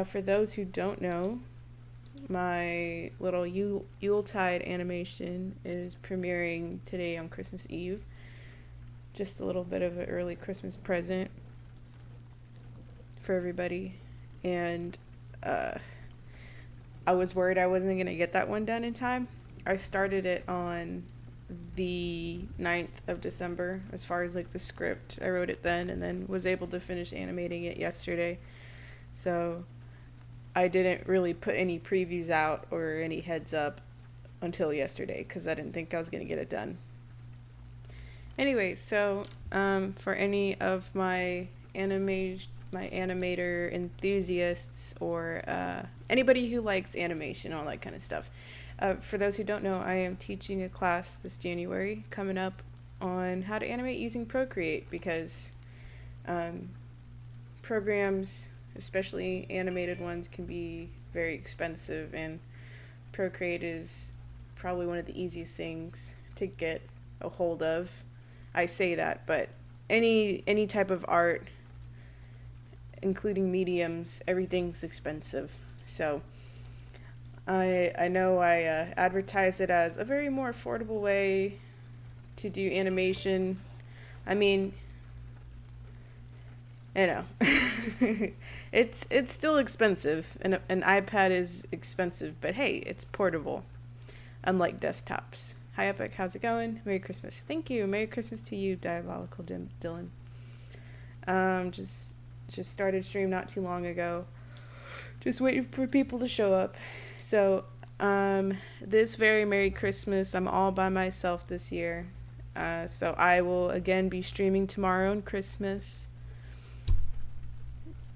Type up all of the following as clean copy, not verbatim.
For those who don't know, my little Yuletide animation is premiering today on Christmas Eve. Just a little bit of an early Christmas present for everybody. And I was worried I wasn't going to get that one done in time. I started it on the 9th of December as far as like the script. I wrote it then and then was able to finish animating it yesterday. So I didn't really put any previews out or any heads up until yesterday because I didn't think I was going to get it done. Anyway, so for any of my animator enthusiasts or anybody who likes animation, all that kind of stuff. For those who don't know, I am teaching a class this January coming up on how to animate using Procreate because programs, especially animated ones, can be very expensive, and Procreate is probably one of the easiest things to get a hold of. I say that, but any type of art, including mediums, everything's expensive. So I know I advertise it as a very more affordable way to do animation. I mean, I know. it's still expensive, and an iPad is expensive, but hey, it's portable, unlike desktops. Hi Epic, how's it going? Merry Christmas. Thank you. Merry Christmas to you, Diabolical Dylan. Just started stream not too long ago. Just waiting for people to show up. So, this very Merry Christmas, I'm all by myself this year. So I will again be streaming tomorrow on Christmas.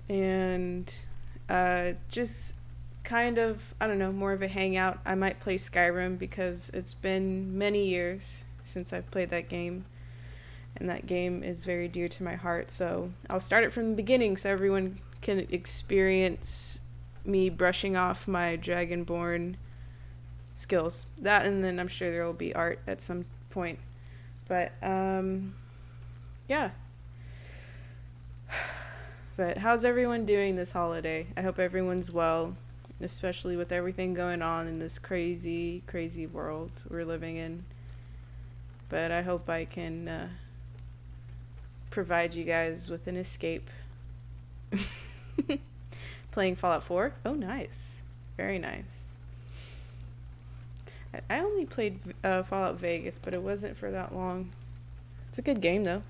And just kind of, I don't know, more of a hangout. I might play Skyrim because it's been many years since I've played that game. And that game is very dear to my heart. So I'll start it from the beginning so everyone can experience me brushing off my Dragonborn skills. That, and then I'm sure there will be art at some point. But, yeah. But how's everyone doing this holiday? I hope everyone's well, especially with everything going on in this crazy, crazy world we're living in. But I hope I can provide you guys with an escape. Playing Fallout 4? Oh, nice. Very nice. I only played Fallout Vegas, but it wasn't for that long. It's a good game, though.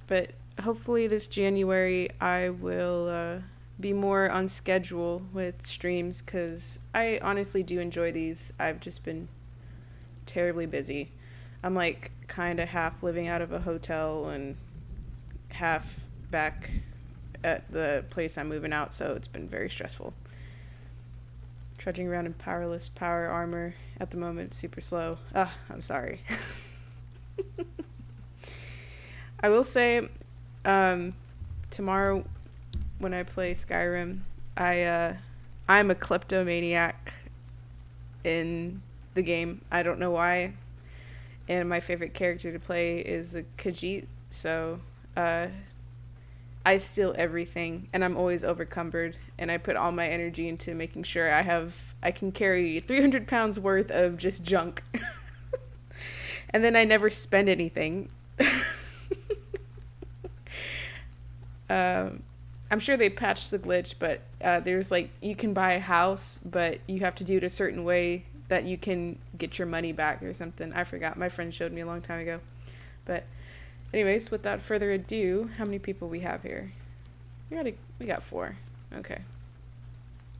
But hopefully this January I will be more on schedule with streams because I honestly do enjoy these. I've just been terribly busy. I'm like kind of half living out of a hotel and half back at the place I'm moving out, so it's been very stressful. Trudging around in power armor at the moment, super slow. I'm sorry. I will say, tomorrow when I play Skyrim, I'm a kleptomaniac in the game. I don't know why. And my favorite character to play is the Khajiit, so I steal everything, and I'm always overcumbered, and I put all my energy into making sure I can carry 300 pounds worth of just junk. And then I never spend anything. I'm sure they patched the glitch, but there's like, you can buy a house, but you have to do it a certain way that you can get your money back or something. I forgot. My friend showed me a long time ago. But anyways, without further ado, how many people we have here? We got 4. Okay.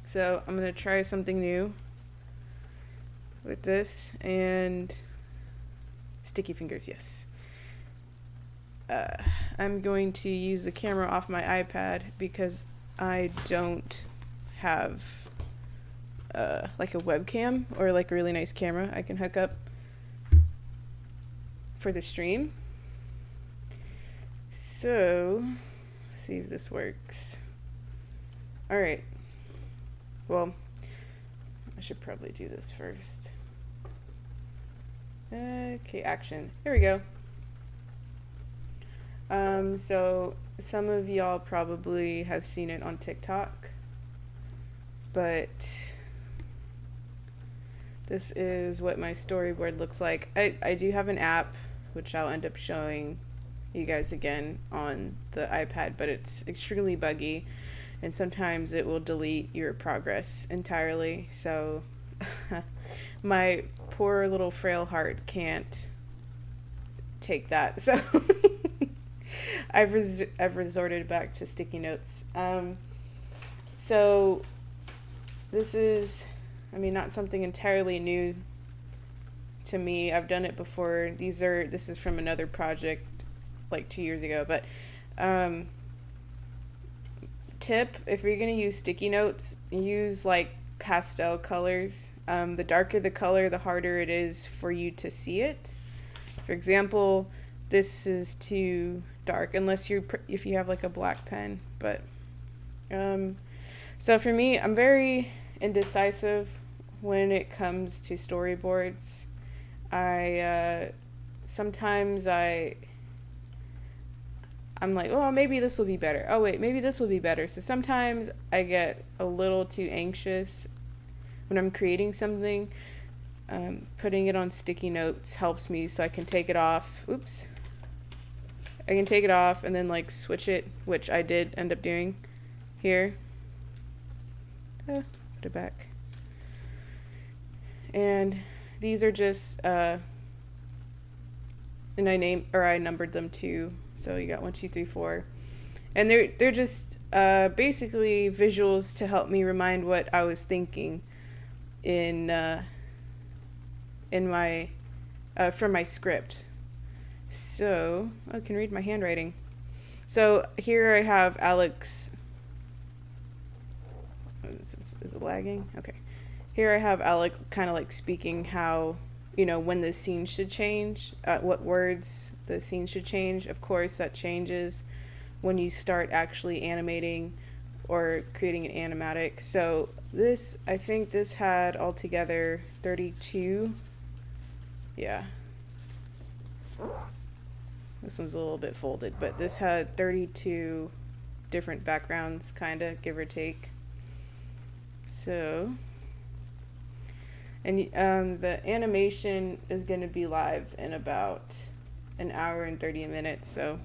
So I'm going to try something new with this, and sticky fingers, yes. I'm going to use the camera off my iPad because I don't have like a webcam or like a really nice camera I can hook up for the stream. So, let's see if this works. Alright. Well, I should probably do this first. Okay, action. Here we go. So some of y'all probably have seen it on TikTok, but this is what my storyboard looks like. I do have an app, which I'll end up showing you guys again on the iPad, but it's extremely buggy, and sometimes it will delete your progress entirely. So my poor little frail heart can't take that. So I've resorted back to sticky notes. So this is, I mean, not something entirely new to me. I've done it before. This is from another project like 2 years ago, but tip, if you're going to use sticky notes, use like pastel colors. The darker the color, the harder it is for you to see it. For example, this is too dark unless if you have like a black pen, but so for me, I'm very indecisive when it comes to storyboards. Sometimes I'm like, oh, maybe this will be better. Oh, wait, maybe this will be better. So sometimes I get a little too anxious when I'm creating something. Putting it on sticky notes helps me so I can take it off. Oops. I can take it off and then like switch it, which I did end up doing here. Put it back. And these are just, and I numbered them too. So you got 1, 2, 3, 4, and they're just basically visuals to help me remind what I was thinking in my from my script. So I can read my handwriting. So here I have Alex. Is it lagging? Okay. Here I have Alec kind of like speaking how, when the scene should change, what words the scene should change. Of course, that changes when you start actually animating or creating an animatic. So I think this had altogether 32. Yeah. This one's a little bit folded, but this had 32 different backgrounds, kind of, give or take. So, and the animation is going to be live in about an hour and 30 minutes. So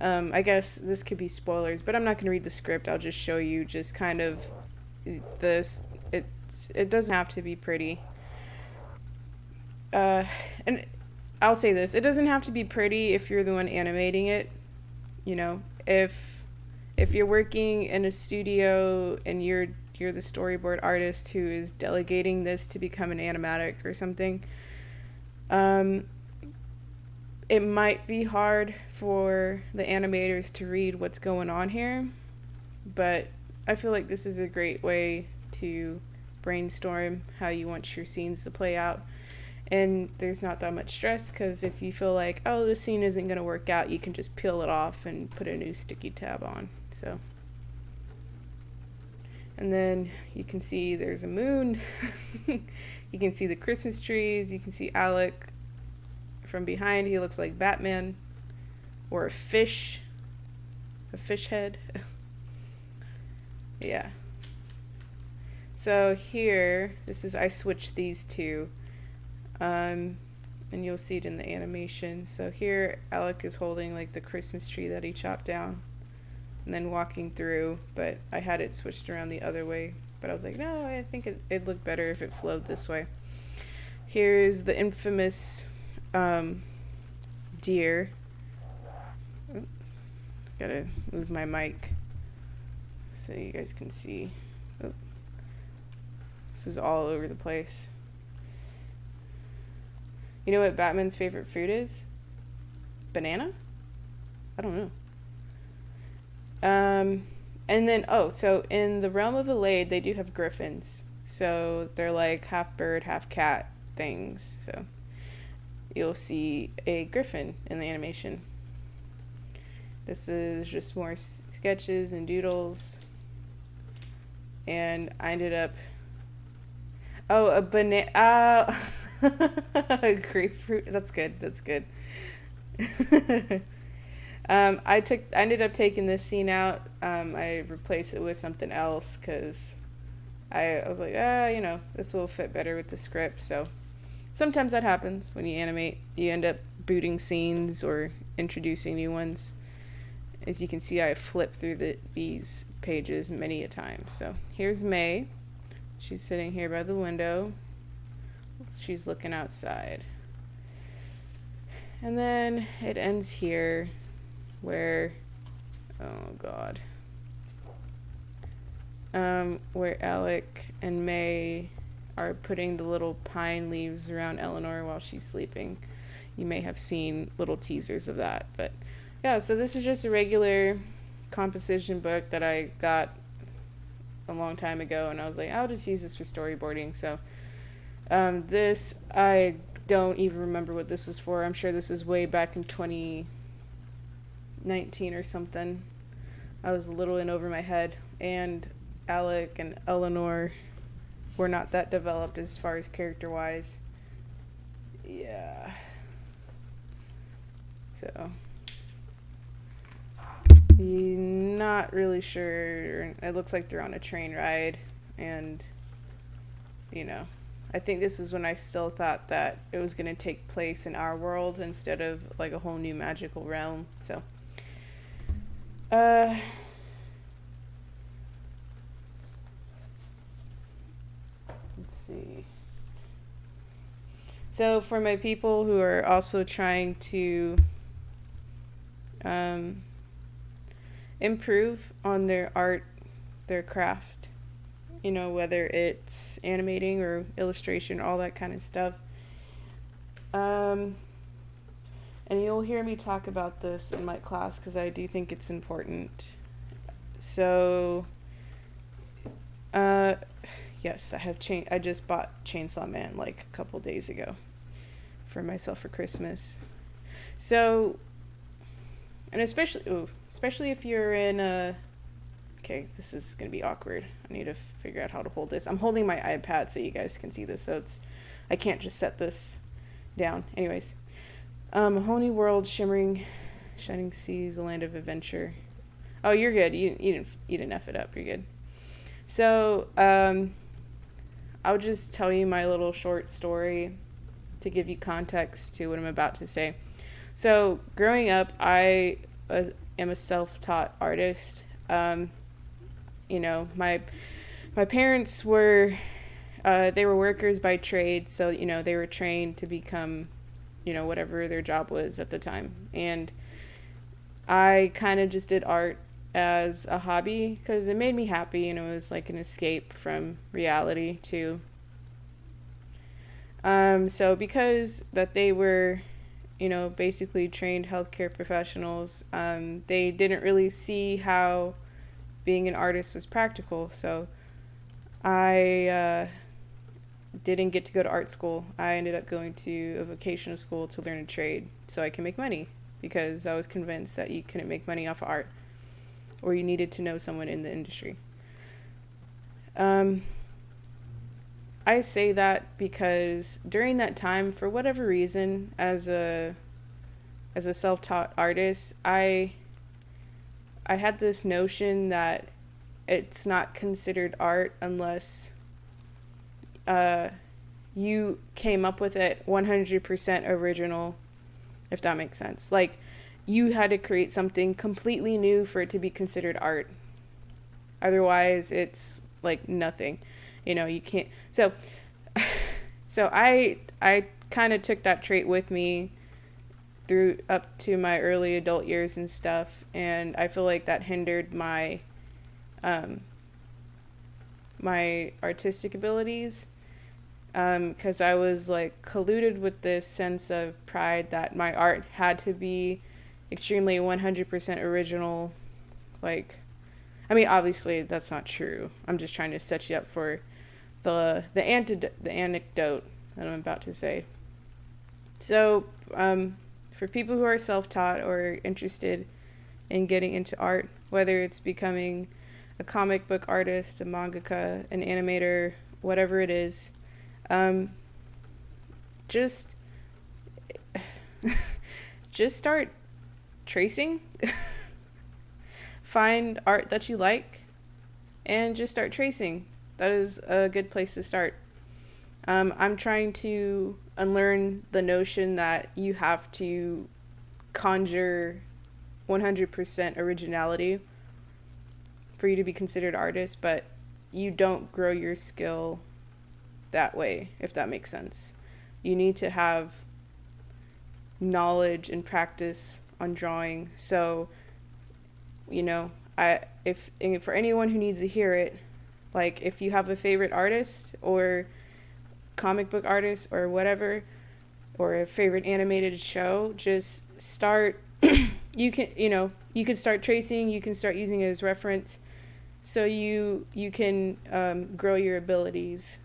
I guess this could be spoilers, but I'm not going to read the script. I'll just show you just kind of this. It doesn't have to be pretty. And I'll say this, it doesn't have to be pretty if you're the one animating it. If you're working in a studio and you're the storyboard artist who is delegating this to become an animatic or something, it might be hard for the animators to read what's going on here, but I feel like this is a great way to brainstorm how you want your scenes to play out. And there's not that much stress, because if you feel like, oh, this scene isn't going to work out, you can just peel it off and put a new sticky tab on. So, and then you can see there's a moon. You can see the Christmas trees. You can see Alec from behind. He looks like Batman or a fish head. Yeah. So here, I switched these two. And you'll see it in the animation. So here, Alec is holding like the Christmas tree that he chopped down and then walking through, but I had it switched around the other way. But I was like, no, I think it'd look better if it flowed this way. Here's the infamous deer. Gotta move my mic so you guys can see. Oh. This is all over the place. You know what Batman's favorite fruit is? Banana? I don't know. And then, so in the realm of Alade, they do have griffins. So they're like half bird, half cat things. So you'll see a griffin in the animation. This is just more sketches and doodles. And I ended up... Oh, a banana... Grapefruit. That's good. I ended up taking this scene out. I replaced it with something else because I was like, this will fit better with the script. So sometimes that happens when you animate. You end up booting scenes or introducing new ones. As you can see, I flipped through these pages many a time. So here's May. She's sitting here by the window. She's looking outside. And then it ends here where, oh God, where Alec and May are putting the little pine leaves around Eleanor while she's sleeping. You may have seen little teasers of that, but yeah, so this is just a regular composition book that I got a long time ago, and I was like, I'll just use this for storyboarding. So this, I don't even remember what this was for. I'm sure this is way back in 2019 or something. I was a little in over my head, and Alec and Eleanor were not that developed as far as character-wise. Yeah. So, not really sure. It looks like they're on a train ride, and, I think this is when I still thought that it was going to take place in our world instead of, like, a whole new magical realm. So, let's see. So for my people who are also trying to improve on their art, their craft, whether it's animating or illustration, all that kind of stuff. And you'll hear me talk about this in my class because I do think it's important. So, yes, I just bought Chainsaw Man like a couple days ago for myself for Christmas. So, and especially if you're in okay, this is going to be awkward. I need to figure out how to hold this. I'm holding my iPad so you guys can see this, so I can't just set this down. Anyways, a whole new world, shining seas, a land of adventure. Oh, you're good. You didn't F it up. You're good. So, I'll just tell you my little short story to give you context to what I'm about to say. So, growing up, I am a self-taught artist. My parents were, they were workers by trade, so, they were trained to become, whatever their job was at the time. And I kind of just did art as a hobby because it made me happy, and it was like an escape from reality too. So because that they were, basically trained healthcare professionals, they didn't really see how being an artist was practical. So I didn't get to go to art school. I ended up going to a vocational school to learn a trade so I can make money, because I was convinced that you couldn't make money off of art, or you needed to know someone in the industry. I say that because during that time, for whatever reason, as a self-taught artist, I had this notion that it's not considered art unless you came up with it 100% original, if that makes sense. Like, you had to create something completely new for it to be considered art. Otherwise, it's like nothing. You can't. So I kind of took that trait with me through up to my early adult years and stuff, and I feel like that hindered my my artistic abilities, because I was like colluded with this sense of pride that my art had to be extremely 100% original. Like, I mean, obviously that's not true. I'm just trying to set you up for the anecdote that I'm about to say. So, for people who are self-taught or interested in getting into art, whether it's becoming a comic book artist, a mangaka, an animator, whatever it is, just start tracing. Find art that you like and just start tracing. That is a good place to start. I'm trying to unlearn the notion that you have to conjure 100% originality for you to be considered artist, but you don't grow your skill that way, if that makes sense. You need to have knowledge and practice on drawing. So, you know, if for anyone who needs to hear it, like if you have a favorite artist or comic book artist or whatever, or a favorite animated show, just start. You can start tracing. You can start using it as reference, so you can grow your abilities.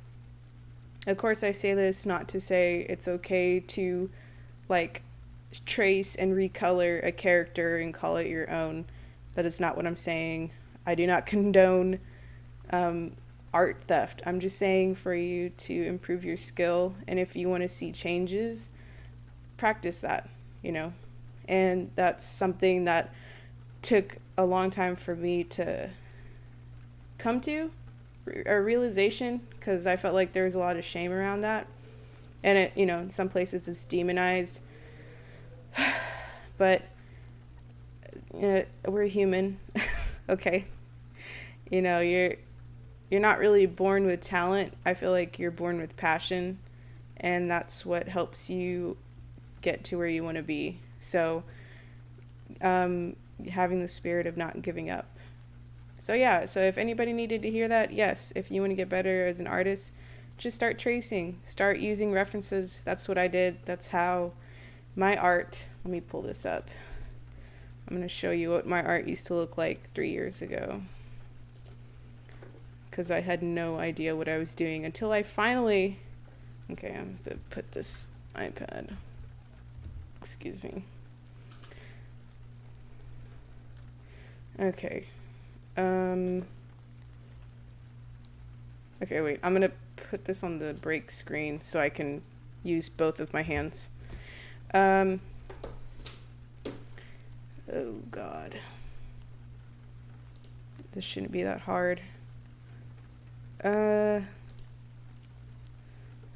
Of course, I say this not to say it's okay to like trace and recolor a character and call it your own. That is not what I'm saying. I do not condone art theft. I'm just saying for you to improve your skill, and if you want to see changes, practice that, And that's something that took a long time for me to come to, a realization, because I felt like there was a lot of shame around that. And it, in some places it's demonized. But we're human. Okay. You're not really born with talent. I feel like you're born with passion, and that's what helps you get to where you want to be. So having the spirit of not giving up. So if anybody needed to hear that, yes, if you want to get better as an artist, just start tracing, start using references. That's what I did. That's how my art, let me pull this up. I'm going to show you what my art used to look like 3 years ago, because I had no idea what I was doing until I finally, okay, I have to put this iPad, excuse me. Okay. Okay, wait, I'm gonna put this on the break screen so I can use both of my hands. Oh God. This shouldn't be that hard.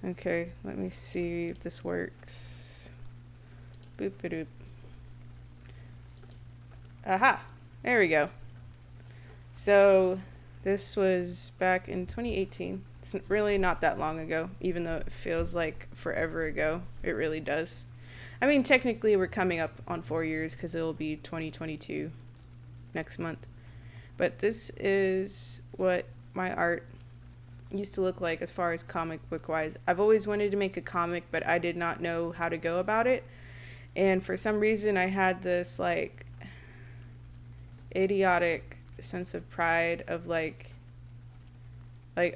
Okay, let me see if this works. Boop-a-doop. Aha! There we go. So, this was back in 2018. It's really not that long ago, even though it feels like forever ago. It really does. I mean, technically we're coming up on 4 years because it'll be 2022 next month. But this is what my art used to look like as far as comic book wise. I've always wanted to make a comic, but I did not know how to go about it. And for some reason I had this like idiotic sense of pride of like,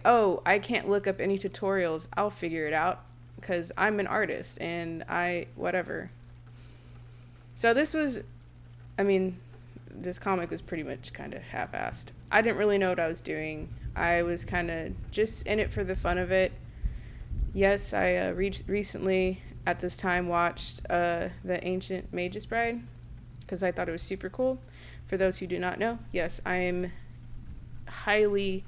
oh, I can't look up any tutorials. I'll figure it out because I'm an artist and whatever. So this comic was pretty much kind of half-assed. I didn't really know what I was doing. I was kind of just in it for the fun of it. Yes, I recently at this time watched The Ancient Mage's Bride because I thought it was super cool. For those who do not know, yes, I am highly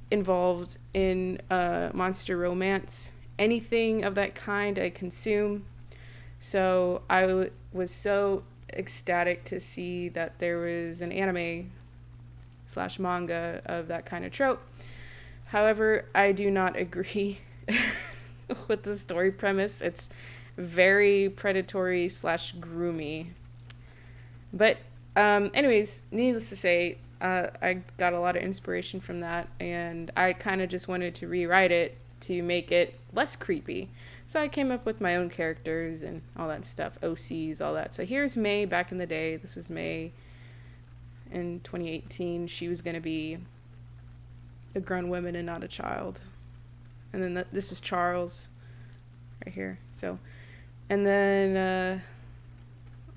involved in monster romance. Anything of that kind I consume. So I was so ecstatic to see that there was an anime / manga of that kind of trope. However, I do not agree with the story premise. It's very predatory / groomy. But anyways, needless to say, I got a lot of inspiration from that, and I kind of just wanted to rewrite it to make it less creepy. So I came up with my own characters and all that stuff, OCs, all that. So here's May back in the day. This was May in 2018. She was going to be a grown woman and not a child. And then this is Charles right here. So, and then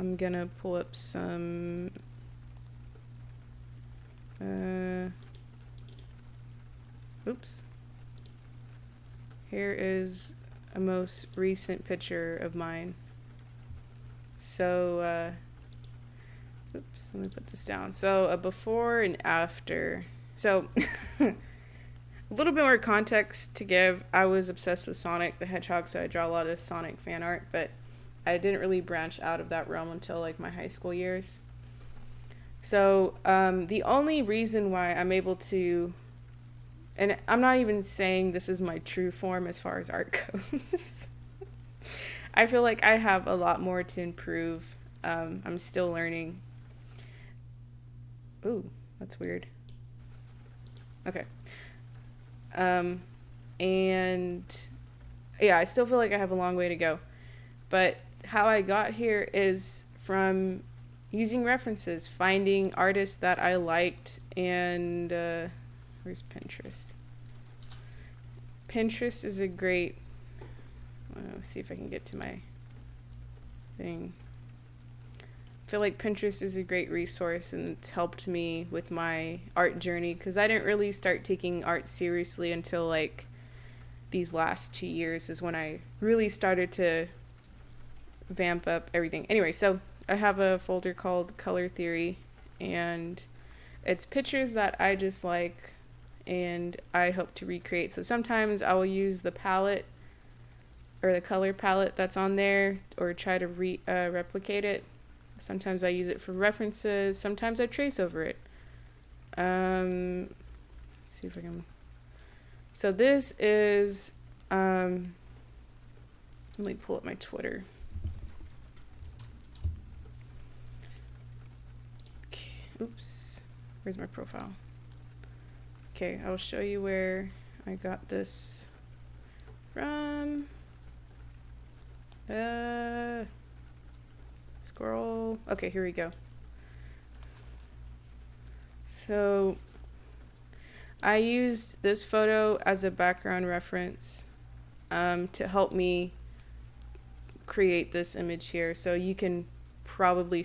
I'm going to pull up some oops. Here is a most recent picture of mine. So Oops, let me put this down. So a before and after. So a little bit more context to give. I was obsessed with Sonic the Hedgehog, so I draw a lot of Sonic fan art, but I didn't really branch out of that realm until like my high school years. So the only reason why I'm able to, and I'm not even saying this is my true form as far as art goes. I feel like I have a lot more to improve. I'm still learning. Ooh, that's weird. Okay. And yeah, I still feel like I have a long way to go. But how I got here is from using references, finding artists that I liked, and where's Pinterest? Pinterest is a great, let's see if I can get to my thing. I feel like Pinterest is a great resource, and it's helped me with my art journey because I didn't really start taking art seriously until like these last 2 years is when I really started to vamp up everything. Anyway, so I have a folder called Color Theory, and it's pictures that I just like and I hope to recreate. So sometimes I will use the palette or the color palette that's on there or try to replicate it. Sometimes I use it for references. Sometimes I trace over it. Let's see if I can. So this is, let me pull up my Twitter. Okay. Oops. Where's my profile? Okay, I'll show you where I got this from. Scroll. Okay, here we go. So I used this photo as a background reference to help me create this image here. So you can probably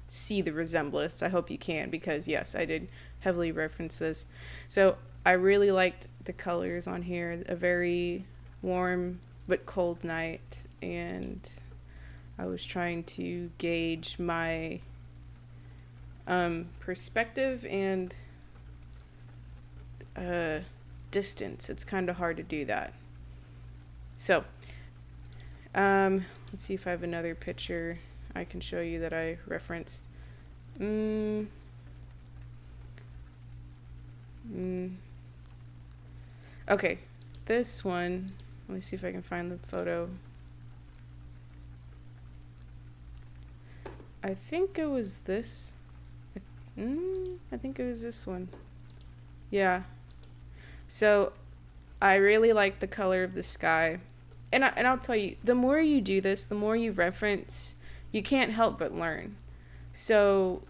see the resemblance. I hope you can, because yes, I did heavily reference this. So I really liked the colors on here. A very warm but cold night, and I was trying to gauge my perspective and distance. It's kind of hard to do that. So let's see if I have another picture I can show you that I referenced. Okay, this one, let me see if I can find the photo. I think it was this. I think it was this one. Yeah. So I really like the color of the sky. And I'll tell you, the more you do this, the more you reference, you can't help but learn. So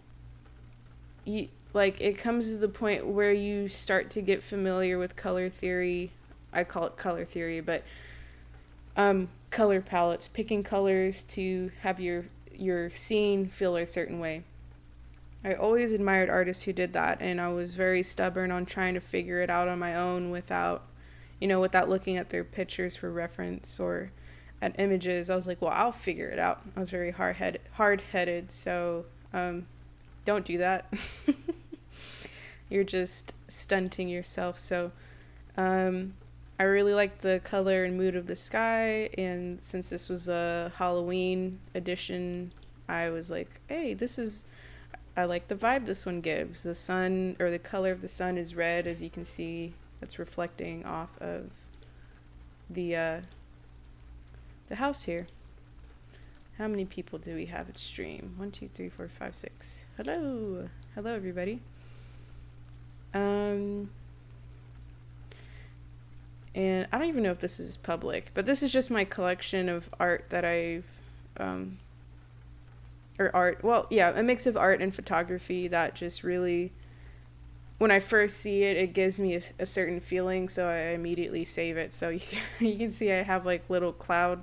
it comes to the point where you start to get familiar with color theory. I call it color theory, but color palettes, picking colors to have your scene feel a certain way. I always admired artists who did that, and I was very stubborn on trying to figure it out on my own without looking at their pictures for reference or at images. I was like, well, I'll figure it out. I was very hard-headed, so don't do that. You're just stunting yourself. So I really liked the color and mood of the sky, and since this was a Halloween edition, I was like, hey, I like the vibe this one gives. The sun, or the color of the sun, is red, as you can see. It's reflecting off of the house here. How many people do we have at stream? 1, 2, 3, 4, 5, 6. Hello everybody. And I don't even know if this is public, but this is just my collection of art that I've a mix of art and photography that just really, when I first see it, it gives me a certain feeling, so I immediately save it. So you can see I have like little cloud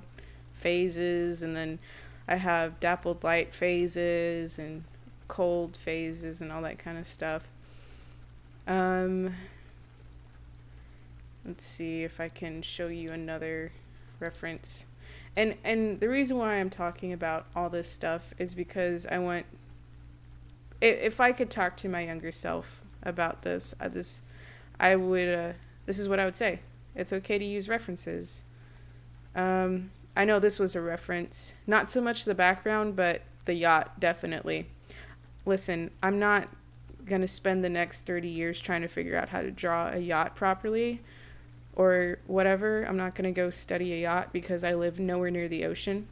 phases, and then I have dappled light phases and cold phases and all that kind of stuff. Let's see if I can show you another reference. And the reason why I'm talking about all this stuff is because I want if I could talk to my younger self about I would, this is what I would say. It's okay to use references. I know this was a reference, not so much the background, but the yacht, definitely. Listen, I'm not going to spend the next 30 years trying to figure out how to draw a yacht properly or whatever. I'm not going to go study a yacht because I live nowhere near the ocean.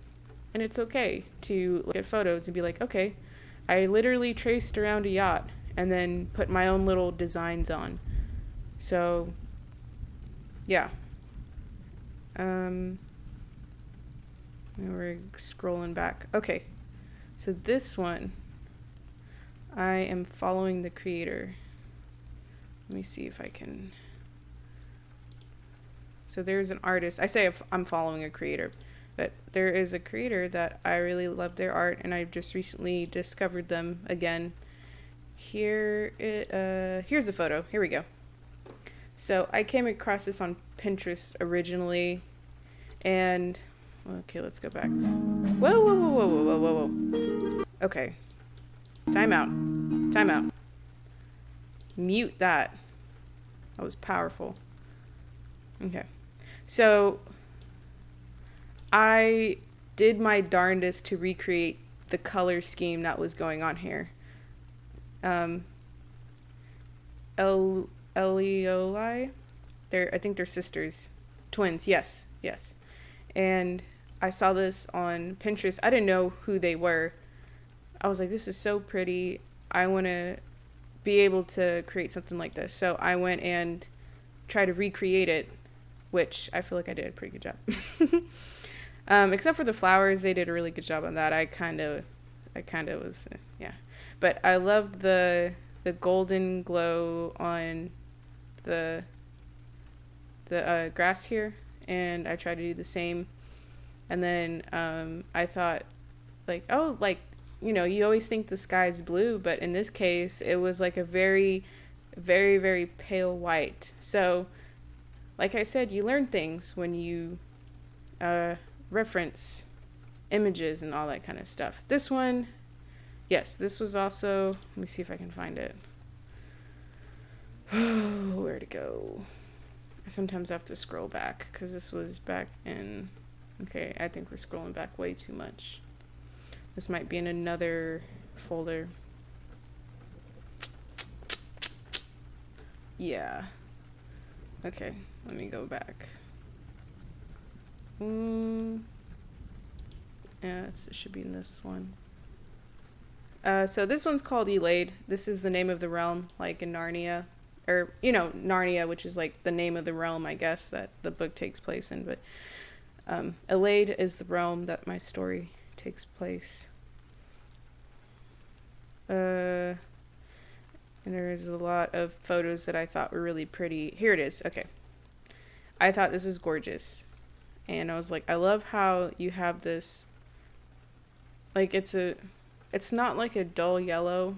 And it's okay to look at photos and be like, okay, I literally traced around a yacht and then put my own little designs on. So, yeah. We're scrolling back. Okay. So this one, I am following the creator. Let me see if I can. So there's an artist. I say I'm following a creator, but there is a creator that I really love their art, and I've just recently discovered them again. Here's a photo. Here we go. So I came across this on Pinterest originally, and okay, let's go back. Whoa, whoa, whoa, whoa, whoa, whoa, whoa. Okay. Time out. Time out. Mute that. That was powerful. Okay. So I did my darndest to recreate the color scheme that was going on here. Elioli, I think they're sisters, twins. Yes. And I saw this on Pinterest. I didn't know who they were. I was like, this is so pretty. I want to be able to create something like this. So I went and tried to recreate it, which I feel like I did a pretty good job. Except for the flowers, they did a really good job on that. I kind of was, yeah. But I loved the golden glow on the grass here, and I tried to do the same. And then I thought, like, oh, like, you know, you always think the sky's blue, but in this case, it was like a very, very, very pale white. So, like I said, you learn things when you reference images and all that kind of stuff. This one, yes, this was also, let me see if I can find it. Where to go? I sometimes have to scroll back because this was back in, okay, I think we're scrolling back way too much. This might be in another folder. Yeah. Okay, let me go back. Yeah, it should be in this one. So this one's called Elade. This is the name of the realm, like in Narnia. Or, you know, Narnia, which is like the name of the realm, I guess, that the book takes place in. But Elade is the realm that my story takes place. And there's a lot of photos that I thought were really pretty. Here it is. Okay. I thought this was gorgeous. And I was like, I love how you have this, like, it's not like a dull yellow,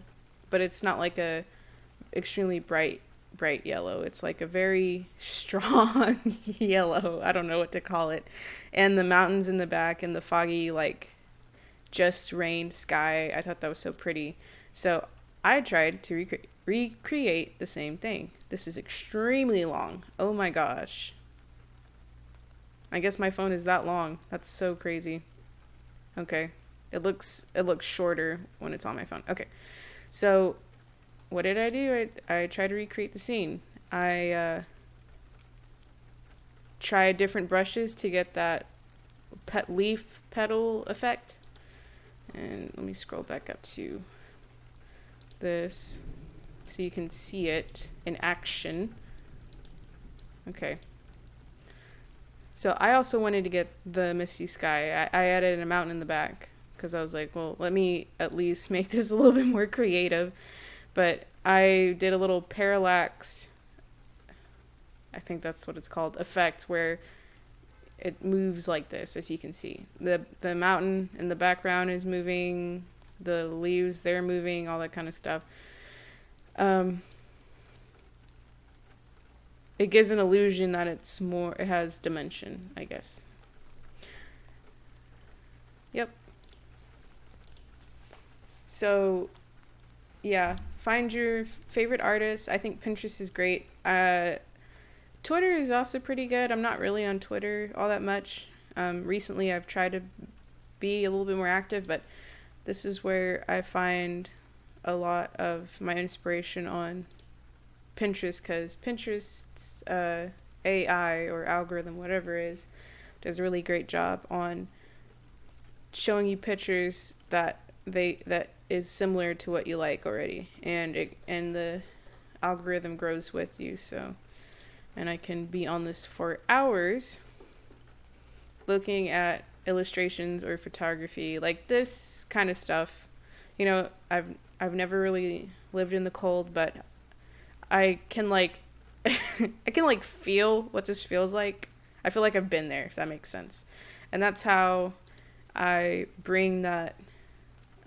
but it's not like a extremely bright yellow. It's like a very strong yellow. I don't know what to call it. And the mountains in the back and the foggy, like, just rained sky. I thought that was so pretty. So I tried to recreate the same thing. This is extremely long. Oh my gosh. I guess my phone is that long. That's so crazy. Okay. It looks shorter when it's on my phone. Okay. So what did I do? I tried to recreate the scene. I tried different brushes to get that leaf petal effect. And let me scroll back up to this so you can see it in action. Okay. So I also wanted to get the misty sky. I added a mountain in the back because I was like, well, let me at least make this a little bit more creative. But I did a little parallax, I think that's what it's called, effect where it moves like this, as you can see. The mountain in the background is moving, the leaves, they're moving, all that kind of stuff. It gives an illusion that it has dimension, I guess. Yep. So yeah, find your favorite artists. I think Pinterest is great. Twitter is also pretty good. I'm not really on Twitter all that much. Recently, I've tried to be a little bit more active, but this is where I find a lot of my inspiration on Pinterest, because Pinterest's AI or algorithm, whatever it is, does a really great job on showing you pictures that is similar to what you like already, and the algorithm grows with you. So, and I can be on this for hours looking at illustrations or photography, like this kind of stuff. I've never really lived in the cold, but I can like I can like feel what this feels like. I feel like I've been there, if that makes sense. And that's how I bring that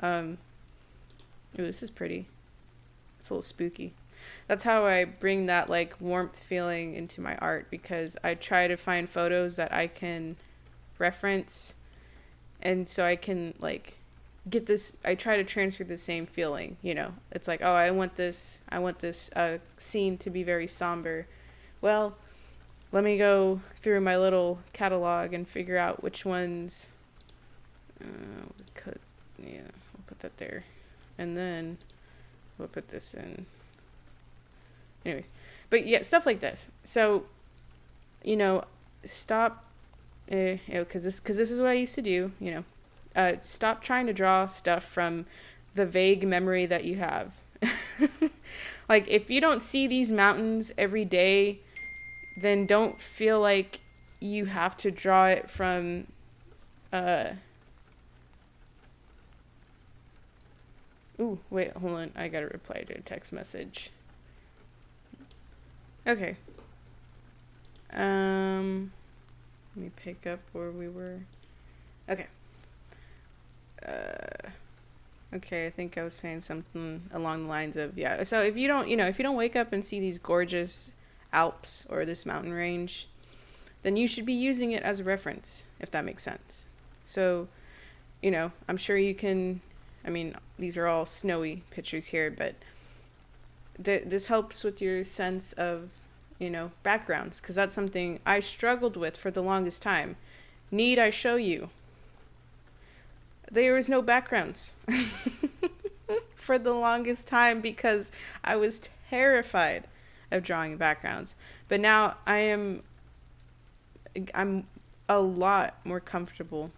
ooh, this is pretty. It's a little spooky. That's how I bring that like warmth feeling into my art, because I try to find photos that I can reference, and so I can like get this. I try to transfer the same feeling. It's like, oh, I want this scene to be very somber. Well, let me go through my little catalog and figure out which ones. We'll put that there, and then we'll put this in. Anyways, but yeah, stuff like this. So, stop, because this is what I used to do. Stop trying to draw stuff from the vague memory that you have. Like, if you don't see these mountains every day, then don't feel like you have to draw it from ooh, wait, hold on. I gotta reply to a text message. Okay. Let me pick up where we were. Okay. Okay, I think I was saying something along the lines of, yeah. So if you don't wake up and see these gorgeous Alps or this mountain range, then you should be using it as a reference, if that makes sense. So, I'm sure you can, these are all snowy pictures here, but this helps with your sense of, backgrounds, because that's something I struggled with for the longest time. Need I show you? There was no backgrounds for the longest time because I was terrified of drawing backgrounds. But now I'm a lot more comfortable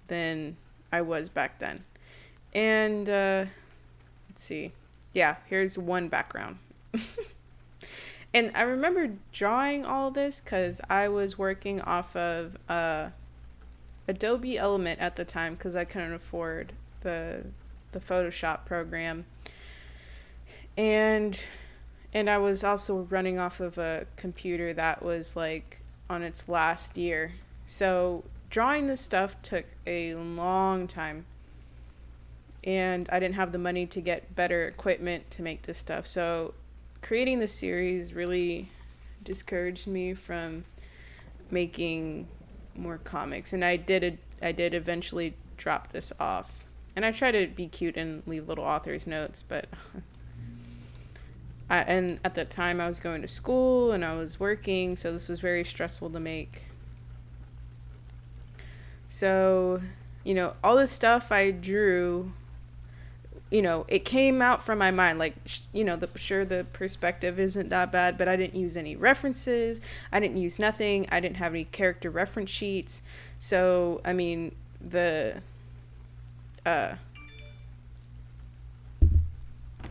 than I was back then. And let's see. Yeah, here's one background. And I remember drawing all this because I was working off of Adobe Element at the time, because I couldn't afford the Photoshop program. And I was also running off of a computer that was like on its last year. So drawing this stuff took a long time. And I didn't have the money to get better equipment to make this stuff. So creating this series really discouraged me from making more comics. And I did eventually drop this off. And I try to be cute and leave little author's notes, but and at that time I was going to school and I was working, so this was very stressful to make. So, all this stuff I drew, it came out from my mind. Like, the perspective isn't that bad, but I didn't use any references. I didn't use nothing. I didn't have any character reference sheets. So,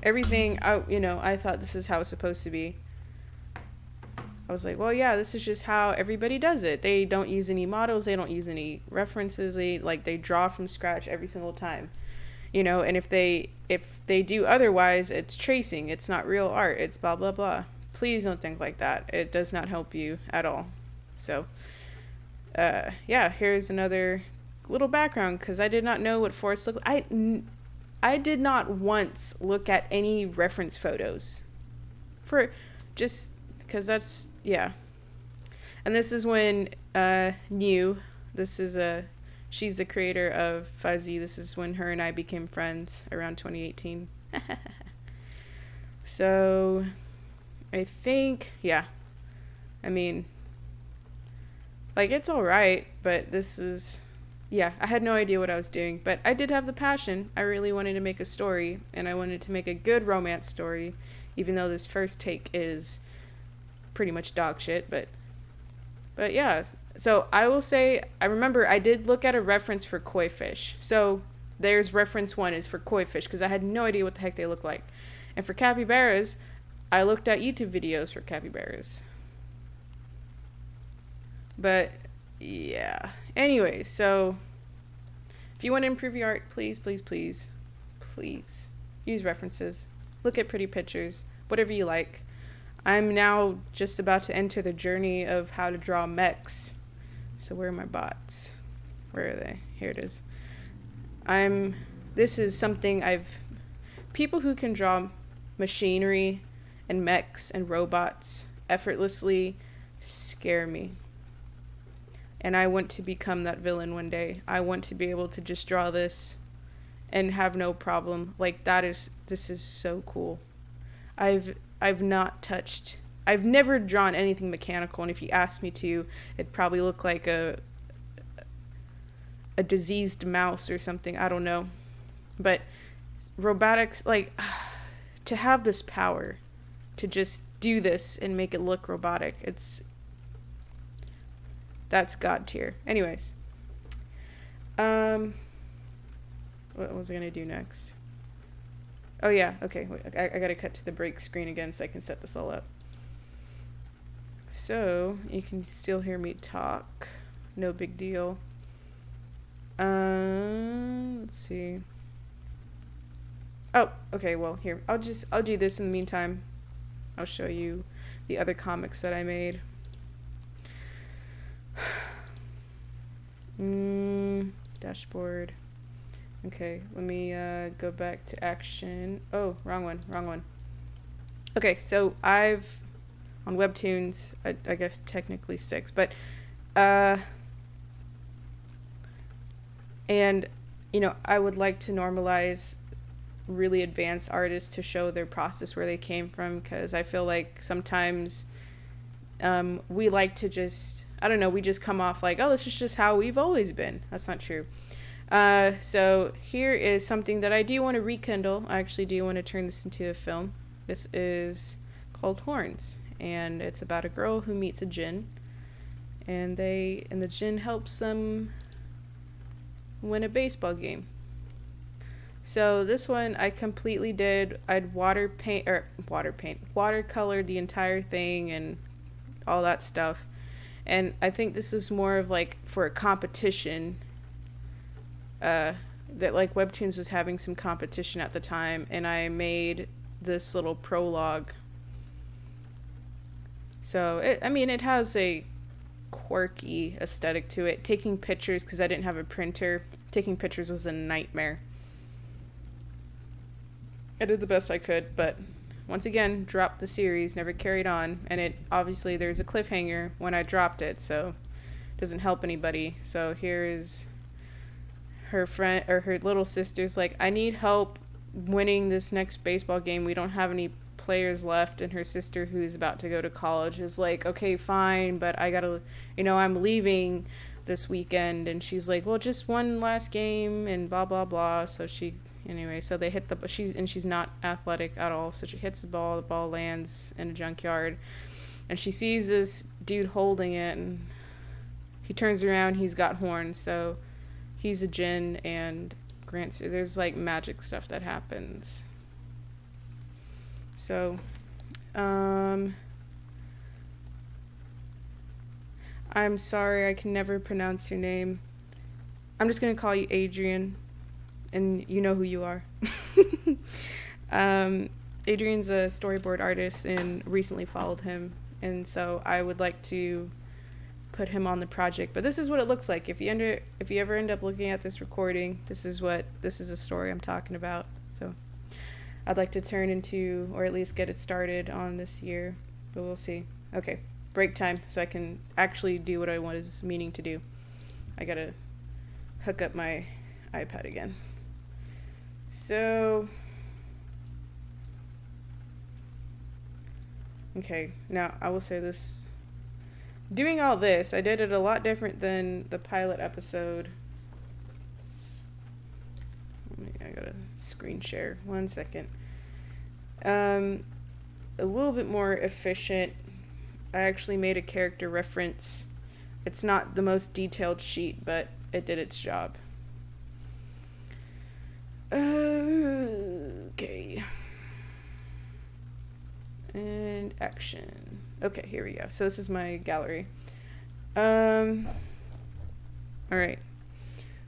everything, I thought this is how it's supposed to be. I was like, well, yeah, this is just how everybody does it. They don't use any models. They don't use any references. They draw from scratch every single time. And if they do otherwise, it's tracing. It's not real art. It's blah, blah, blah. Please don't think like that. It does not help you at all. So, yeah, here's another little background, because I did not know what forests looked like. I did not once look at any reference photos for just because that's, yeah. And this is when she's the creator of Fuzzy. This is when her and I became friends around 2018. So, I think, yeah. I mean, like, it's alright, but this is, yeah, I had no idea what I was doing. But I did have the passion. I really wanted to make a story, and I wanted to make a good romance story, even though this first take is pretty much dog shit, but yeah. So I will say, I remember I did look at a reference for koi fish. So there's reference one is for koi fish, because I had no idea what the heck they look like. And for capybaras, I looked at YouTube videos for capybaras. But yeah. Anyway, so if you want to improve your art, please, please, please, please use references. Look at pretty pictures, whatever you like. I'm now just about to enter the journey of how to draw mechs. So where are my bots? Where are they? Here it is. This is something people who can draw machinery and mechs and robots effortlessly scare me. And I want to become that villain one day. I want to be able to just draw this and have no problem. Like, this is so cool. I've never drawn anything mechanical, and if you asked me to, it'd probably look like a diseased mouse or something. I don't know. But robotics, like, to have this power to just do this and make it look robotic, that's God tier. Anyways, what was I gonna do next? Oh yeah, okay, wait, I gotta cut to the break screen again so I can set this all up. So, you can still hear me talk. No big deal. Let's see. Oh, okay, well, here. I'll do this in the meantime. I'll show you the other comics that I made. Dashboard. Okay, let me go back to action. Oh, wrong one. Okay, so I've, on Webtoons, I guess technically 6, but, and, you know, I would like to normalize really advanced artists to show their process, where they came from, because I feel like sometimes we like to just, I don't know, we just come off like, oh, this is just how we've always been. That's not true. So here is something that I do want to rekindle. I actually do want to turn this into a film. This is called Horns, and it's about a girl who meets a djinn, and the djinn helps them win a baseball game. So this one I completely did. I'd watercolored the entire thing and all that stuff. And I think this was more of like for a competition, that like Webtoons was having some competition at the time, and I made this little prologue. So it has a quirky aesthetic to it. Taking pictures, because I didn't have a printer, taking pictures was a nightmare. I did the best I could, but once again, dropped the series, never carried on, and it obviously there's a cliffhanger when I dropped it, so it doesn't help anybody. So here is her friend, or her little sister's like, I need help winning this next baseball game. We don't have any players left. And her sister, who's about to go to college, is like, okay, fine, but I gotta, I'm leaving this weekend. And she's like, well, just one last game and blah blah blah. So so they hit she's not athletic at all, so she hits the ball lands in a junkyard, and she sees this dude holding it, and he turns around, he's got horns, so he's a djinn, and grants her, there's like magic stuff that happens. So I'm sorry, I can never pronounce your name. I'm just gonna call you Adrian, and you know who you are. Adrian's a storyboard artist, and recently followed him, and so I would like to put him on the project. But this is what it looks like. If you ever end up looking at this recording, this is a story I'm talking about. So I'd like to turn into, or at least get it started on this year, but we'll see. Okay, break time, so I can actually do what I was meaning to do. I gotta hook up my iPad again. So Okay, now I will say this. Doing all this, I did it a lot different than the pilot episode. I gotta screen share. 1 second. A little bit more efficient. I actually made a character reference. It's not the most detailed sheet, but it did its job. Okay. And action. Okay, here we go. So this is my gallery. Alright.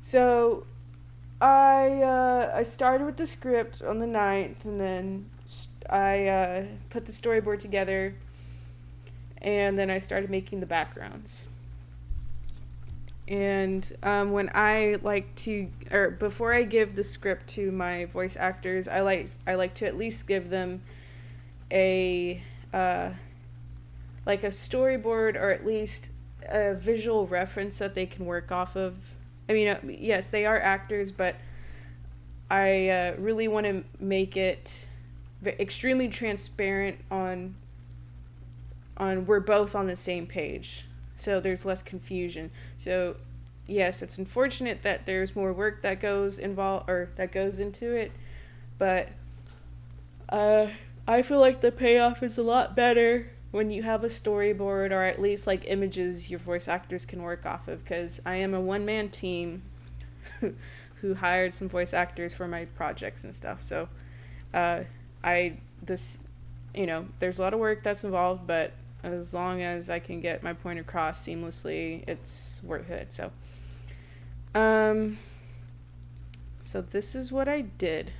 So I started with the script on the 9th, and then I put the storyboard together, and then I started making the backgrounds. And when I like to, or before I give the script to my voice actors, I like to at least give them a like a storyboard, or at least a visual reference that they can work off of. I mean, yes, they are actors, but I really want to make it extremely transparent on we're both on the same page, so there's less confusion. So yes, it's unfortunate that there's more work that goes into it, but I feel like the payoff is a lot better when you have a storyboard, or at least like images your voice actors can work off of, because I am a one-man team who hired some voice actors for my projects and stuff. So there's a lot of work that's involved, but as long as I can get my point across seamlessly, it's worth it. So so this is what I did.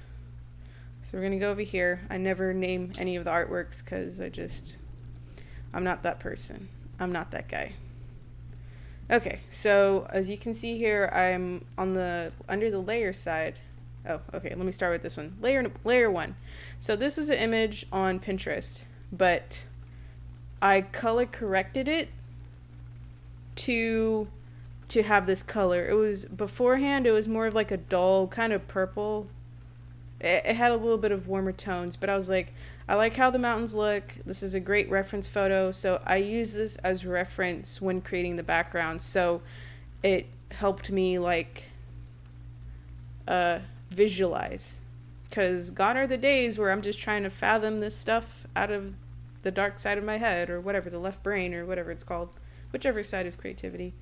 So we're gonna go over here. I never name any of the artworks because I'm not that person. I'm not that guy. Okay, so as you can see here, I'm under the layer side. Oh, okay, let me start with this one. Layer 1. So this was an image on Pinterest, but I color corrected it to have this color. It was beforehand, it was more of like a dull kind of purple. It had a little bit of warmer tones, but I was like, I like how the mountains look. This is a great reference photo, so I use this as reference when creating the background. So it helped me like visualize, because gone are the days where I'm just trying to fathom this stuff out of the dark side of my head, or whatever, the left brain, or whatever it's called, whichever side is creativity.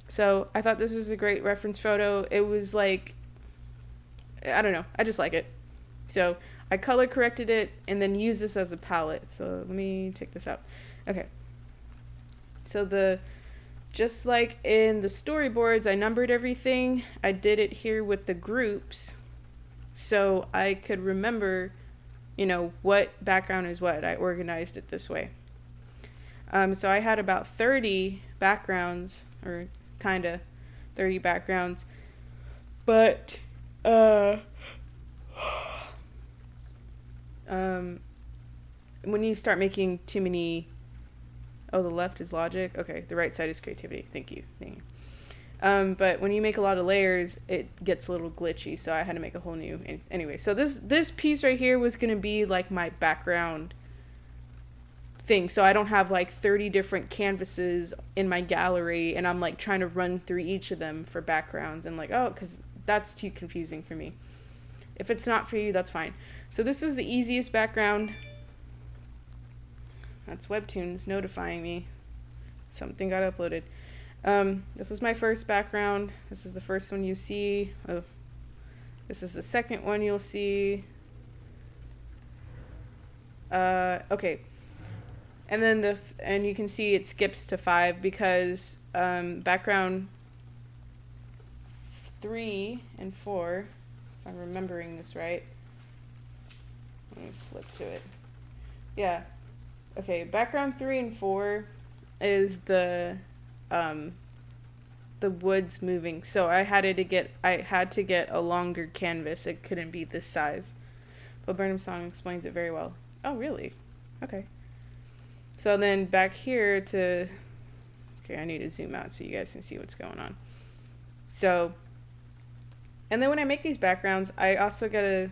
So I thought this was a great reference photo. It was like, I don't know, I just like it. So I color corrected it and then used this as a palette. So let me take this out. Okay. So just like in the storyboards, I numbered everything. I did it here with the groups, so I could remember, what background is what. I organized it this way. So I had about 30 backgrounds, or kind of 30 backgrounds, but when you start making too many, the left is logic, okay, the right side is creativity, thank you. But when you make a lot of layers, it gets a little glitchy, so I had to make a whole new, anyway. So this piece right here was going to be like my background thing, so I don't have like 30 different canvases in my gallery and I'm like trying to run through each of them for backgrounds, and like, because that's too confusing for me. If it's not for you, that's fine. So this is the easiest background. That's Webtoons notifying me something got uploaded. This is my first background. This is the first one you see. Oh, this is the second one you'll see. Okay. And then and you can see it skips to 5 because background 3 and 4, if I'm remembering this right. Let me flip to it. Yeah. Okay, background 3 and 4 is the woods moving. So I had to get a longer canvas. It couldn't be this size. But Burnham's song explains it very well. Oh, really? Okay. So then back here okay, I need to zoom out so you guys can see what's going on. So, and then when I make these backgrounds, I also gotta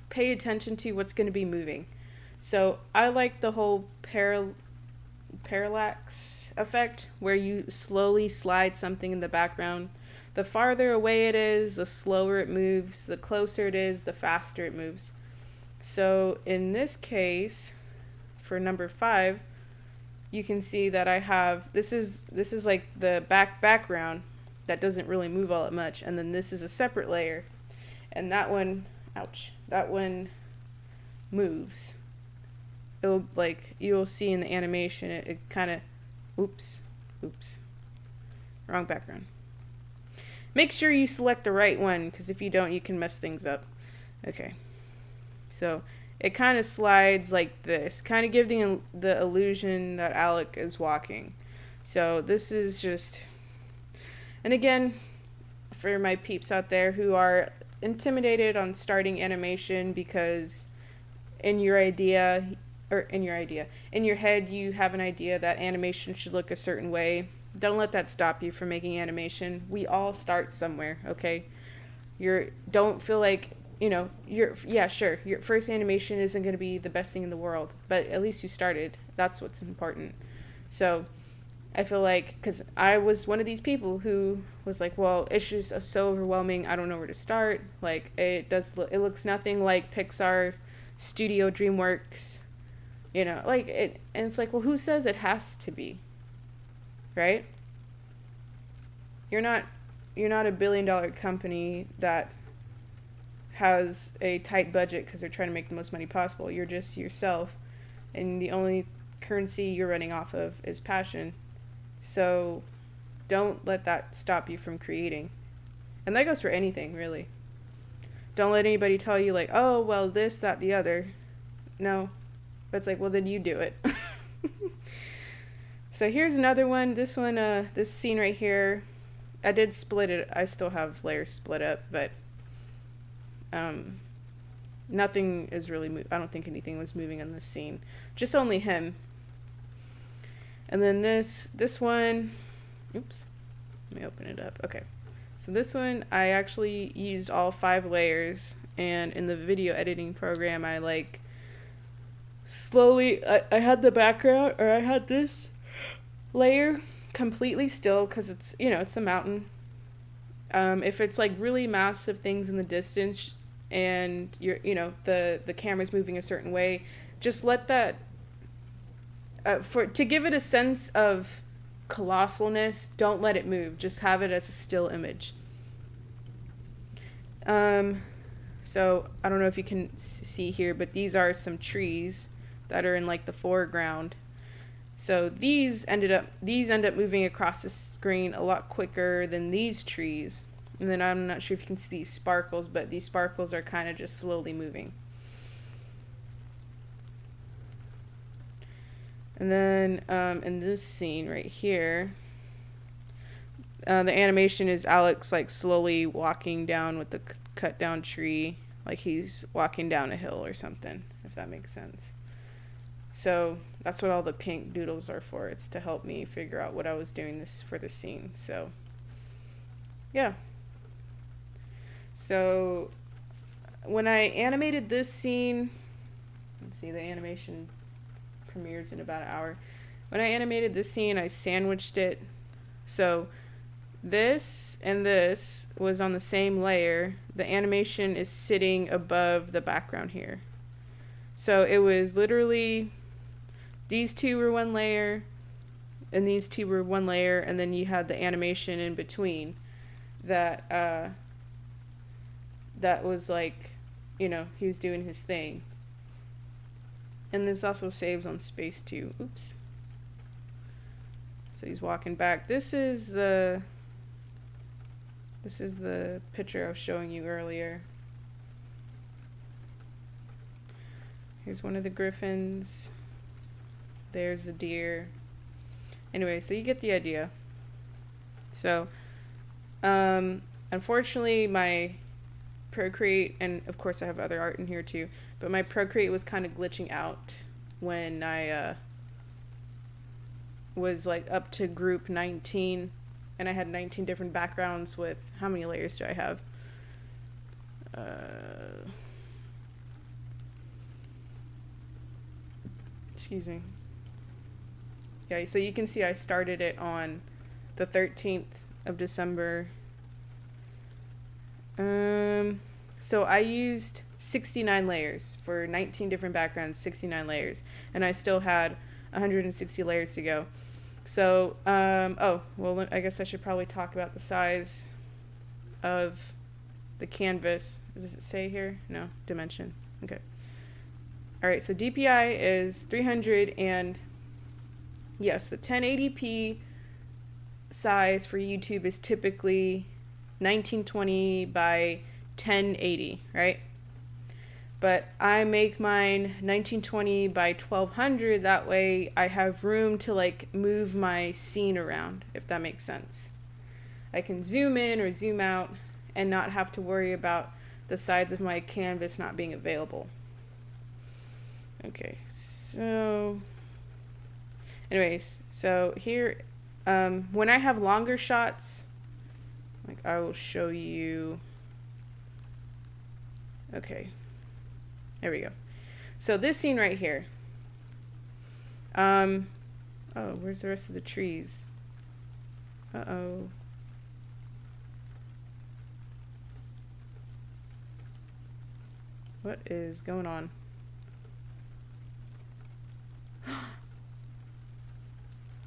pay attention to what's going to be moving. So I like the whole parallax effect where you slowly slide something in the background. The farther away it is, the slower it moves. The closer it is, the faster it moves. So in this case, for number 5, you can see that I have this is like the background that doesn't really move all that much, and then this is a separate layer, and that one, ouch, that one moves. It'll, like, you'll see in the animation, it kind of, oops, wrong background. Make sure you select the right one, because if you don't, you can mess things up. Okay, so it kind of slides like this, kind of giving the illusion that Alec is walking. So this is just, and again, for my peeps out there who are intimidated on starting animation because in your head you have an idea that animation should look a certain way, don't let that stop you from making animation. We all start somewhere, okay? Don't feel like, your first animation isn't going to be the best thing in the world, but at least you started. That's what's important. So I feel like, because I was one of these people who was like, well, it's just so overwhelming, I don't know where to start. Like, it looks nothing like Pixar, Studio DreamWorks, like it, and it's like, well, who says it has to be, right? You're not a $1 billion company that has a tight budget because they're trying to make the most money possible. You're just yourself, and the only currency you're running off of is passion. So don't let that stop you from creating. And that goes for anything, really. Don't let anybody tell you, like, oh, well, this, that, the other. No. But it's like, well, then you do it. So here's another one. This one, this scene right here, I did split it. I still have layers split up, but nothing is really I don't think anything was moving on this scene. Just only him. And then this one, oops, let me open it up. Okay. So this one, I actually used all 5 layers, and in the video editing program, I like slowly, I had the background, or I had this layer completely still, because it's, it's a mountain. If it's like really massive things in the distance, and the camera's moving a certain way, just let that, to give it a sense of colossalness, don't let it move. Just have it as a still image. So I don't know if you can see here, but these are some trees that are in like the foreground. So these end up moving across the screen a lot quicker than these trees. And then I'm not sure if you can see these sparkles, but these sparkles are kind of just slowly moving. And then in this scene right here, the animation is Alex like slowly walking down with the cut down tree, like he's walking down a hill or something, if that makes sense. So that's what all the pink doodles are for. It's to help me figure out what I was doing for this scene. So yeah. So when I animated this scene, let's see, the animation premieres in about an hour. When I animated this scene, I sandwiched it. So this and this was on the same layer. The animation is sitting above the background here. So it was literally, these two were one layer, and these two were one layer, and then you had the animation in between that that was like, he was doing his thing. And this also saves on space too. Oops. So he's walking back. This is the picture I was showing you earlier. Here's one of the griffins. There's the deer. Anyway, so you get the idea. So, unfortunately, my Procreate, and of course I have other art in here too, but my Procreate was kind of glitching out when I was like up to group 19, and I had 19 different backgrounds with, how many layers do I have? Excuse me. Yeah, so you can see I started it on the 13th of December. So I used 69 layers for 19 different backgrounds, 69 layers, and I still had 160 layers to go. So, oh, well, I guess I should probably talk about the size of the canvas. Does it say here? No, dimension. Okay. All right, so DPI is 300, and yes, the 1080p size for YouTube is typically 1920 by 1080, right? But I make mine 1920 by 1200, that way I have room to like move my scene around, if that makes sense. I can zoom in or zoom out and not have to worry about the sides of my canvas not being available. Okay, so anyways, so here, when I have longer shots, like I will show you. Okay, there we go. So this scene right here. Oh, where's the rest of the trees? Uh-oh. What is going on?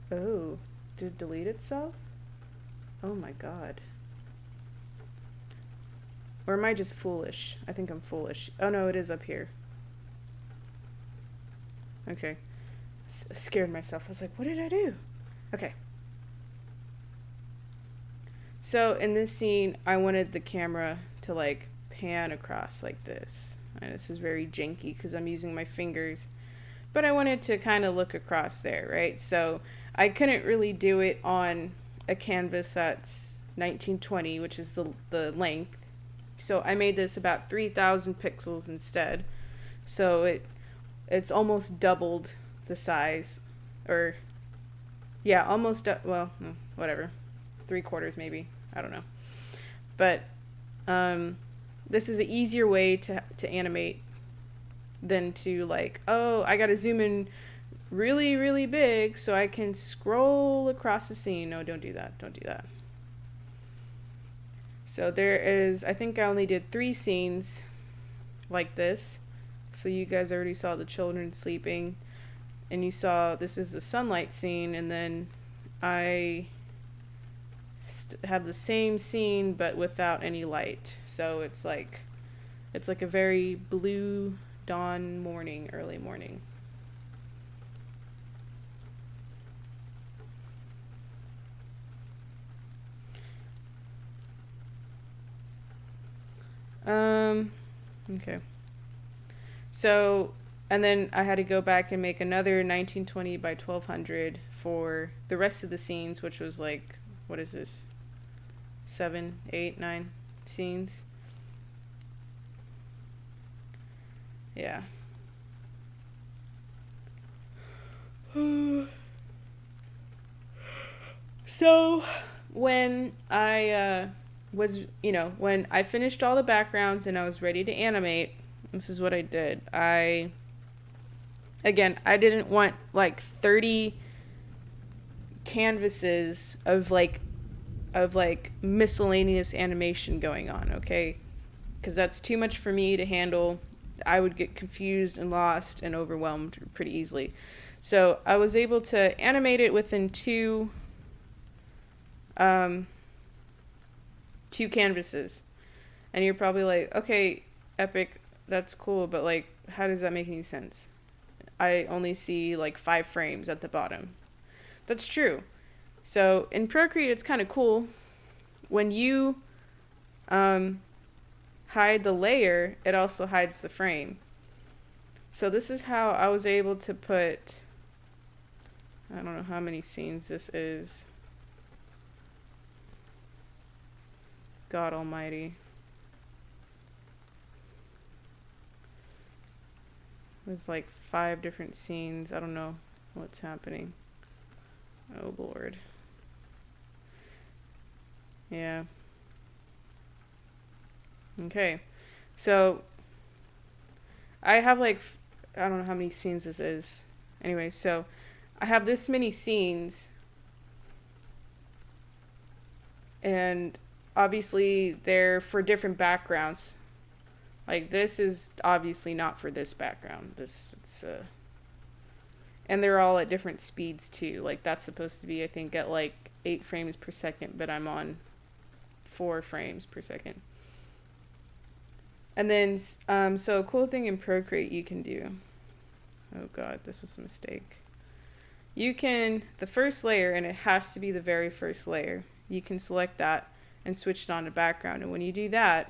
Oh, did it delete itself? Oh my god. Or am I just foolish? I think I'm foolish. Oh no, it is up here. Okay. Scared myself. I was like, what did I do? Okay. So in this scene, I wanted the camera to like pan across like this. And this is very janky because I'm using my fingers. But I wanted to kind of look across there, right? So I couldn't really do it on a canvas that's 1920, which is the length. So I made this about 3,000 pixels instead. So it's almost doubled the size, or yeah, almost, well, whatever, 3/4 maybe, I don't know. But this is an easier way to animate than to like, oh, I gotta zoom in really, really big so I can scroll across the scene. No, don't do that. Don't do that. So there is, I think I only did 3 scenes like this. So you guys already saw the children sleeping, and you saw this is the sunlight scene, and then I have the same scene but without any light. So it's like a very blue dawn morning, early morning. Okay. So, and then I had to go back and make another 1920 by 1200 for the rest of the scenes, which was like, what is this? 7, 8, 9 scenes. Yeah. So, when I when I finished all the backgrounds and I was ready to animate, this is what I did. I didn't want like 30 canvases of like miscellaneous animation going on, okay? Because that's too much for me to handle. I would get confused and lost and overwhelmed pretty easily. So I was able to animate it within two canvases. And you're probably like, okay, Epic, that's cool, but like, how does that make any sense? I only see like 5 frames at the bottom. That's true. So in Procreate, it's kind of cool. When you hide the layer, it also hides the frame. So this is how I was able to put, I don't know how many scenes this is. God almighty. There's like 5 different scenes. I don't know what's happening. Oh Lord. Yeah. Okay. So I have like, I don't know how many scenes this is. Anyway, so I have this many scenes, and obviously they're for different backgrounds. Like this is obviously not for this background. And they're all at different speeds too. Like that's supposed to be, I think, at like 8 frames per second, but I'm on 4 frames per second. And then, so a cool thing in Procreate you can do. Oh God, this was a mistake. You can, the first layer, and it has to be the very first layer, you can select that and switch it on to background. And when you do that,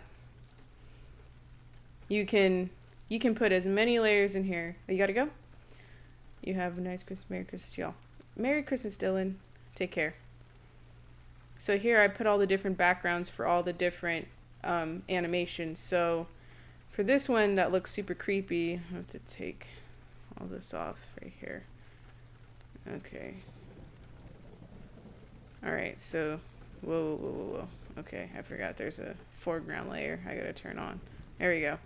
you can put as many layers in here. Oh, you gotta go? You have a nice Christmas. Merry Christmas, y'all. Merry Christmas, Dylan. Take care. So here I put all the different backgrounds for all the different animations. So for this one that looks super creepy, I have to take all this off right here. Okay. Alright, so whoa. Okay, I forgot there's a foreground layer I gotta turn on. There we go.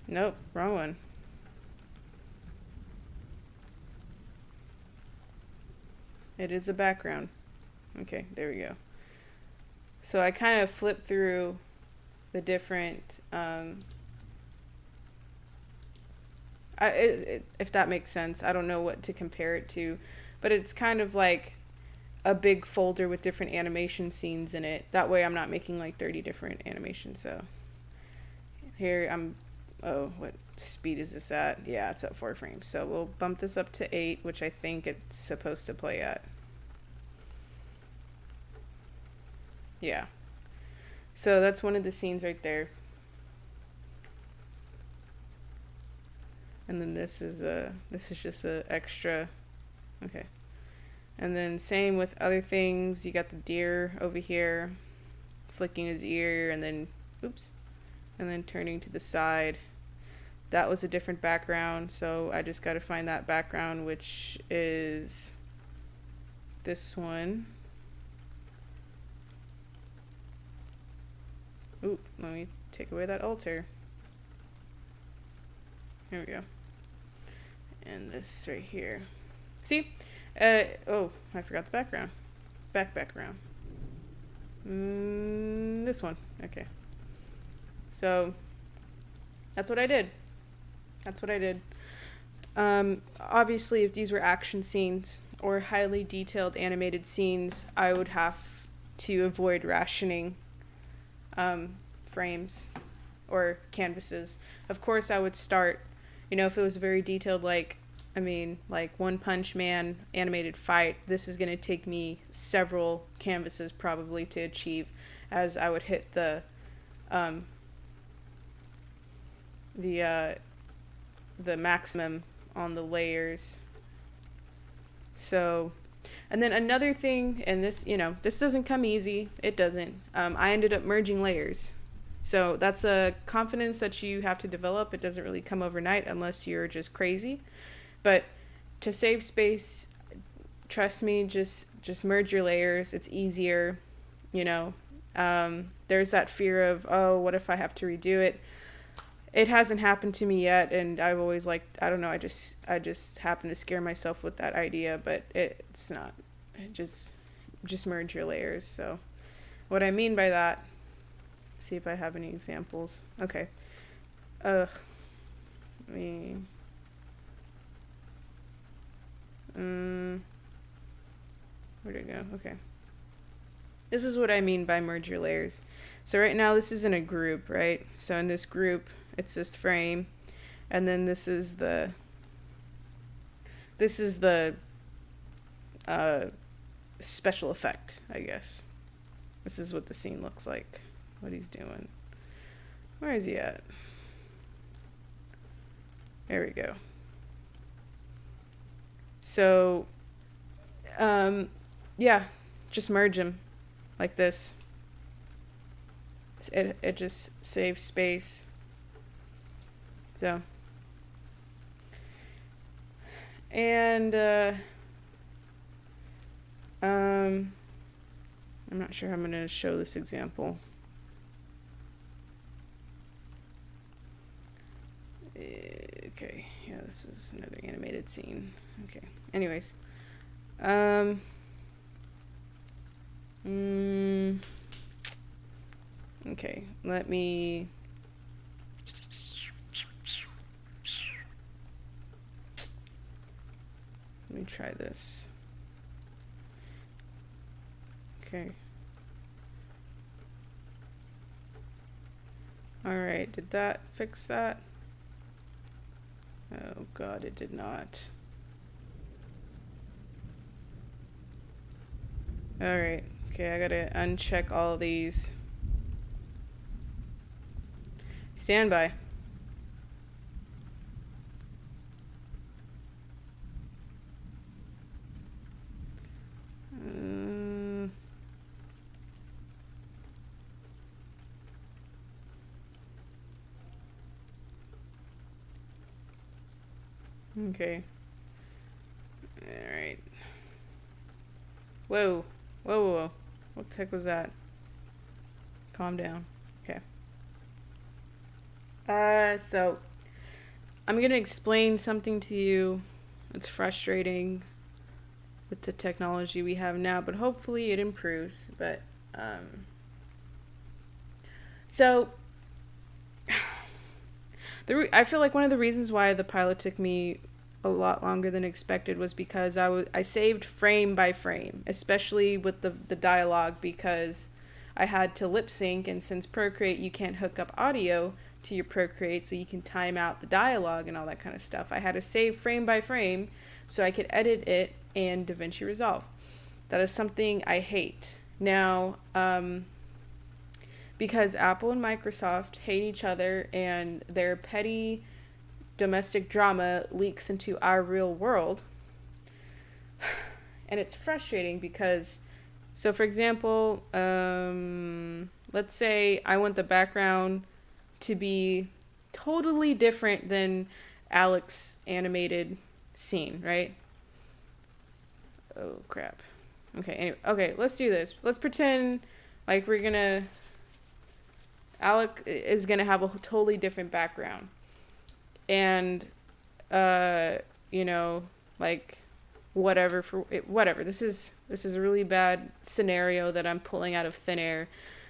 Nope, wrong one. It is a background. Okay, there we go. So I kind of flip through the different, if that makes sense. I don't know what to compare it to, but it's kind of like a big folder with different animation scenes in it. That way I'm not making like 30 different animations. So here what speed is this at? Yeah, it's at 4 frames. So we'll bump this up to 8, which I think it's supposed to play at. Yeah. So that's one of the scenes right there. And then this is just a extra. Okay. And then same with other things. You got the deer over here flicking his ear and then turning to the side. That was a different background, so I just got to find that background, which is this one. Ooh, let me take away that altar. Here we go. And this right here. See? Oh, I forgot the background. Background. This one. Okay. So, that's what I did. Obviously, if these were action scenes or highly detailed animated scenes, I would have to avoid rationing frames or canvases. Of course, I would start, if it was very detailed, like One Punch Man animated fight, this is going to take me several canvases probably to achieve, as I would hit the maximum on the layers. So, and then another thing, and this doesn't come easy. It doesn't. I ended up merging layers. So that's a confidence that you have to develop. It doesn't really come overnight unless you're just crazy. But to save space, trust me, just merge your layers. It's easier, There's that fear of, oh, what if I have to redo it? It hasn't happened to me yet, and I've always I don't know, I just happen to scare myself with that idea, but it's not. Just merge your layers. So what I mean by that, see if I have any examples. Okay. Where'd it go? Okay. This is what I mean by merge your layers. So right now this is in a group, right? So in this group, it's this frame, and then this is the special effect, I guess. This is what the scene looks like, what he's doing. Where is he at? There we go. So, yeah, just merge them like this. It just saves space. So, and I'm not sure how I'm going to show this example. Okay, yeah, this is another animated scene. Okay, anyways. Okay, let me try this. Okay. Alright, did that fix that? Oh god, it did not. Alright, okay, I gotta uncheck all these. Stand by. Okay. Alright. Whoa. Whoa, whoa, whoa. What the heck was that? Calm down. Okay. So I'm gonna explain something to you. It's frustrating with the technology we have now, but hopefully it improves. But so I feel like one of the reasons why the pilot took me a lot longer than expected was because I saved frame by frame, especially with the dialogue, because I had to lip sync, and since Procreate you can't hook up audio to your Procreate so you can time out the dialogue and all that kind of stuff. I had to save frame by frame so I could edit it in DaVinci Resolve. That is something I hate. Now, because Apple and Microsoft hate each other and their petty domestic drama leaks into our real world. And it's frustrating because, so for example, let's say I want the background to be totally different than Alex's animated scene, right? Oh crap. Okay, anyway, okay, let's do this. Let's pretend like Alec is gonna have a totally different background. And you know, like whatever. This is a really bad scenario that I'm pulling out of thin air,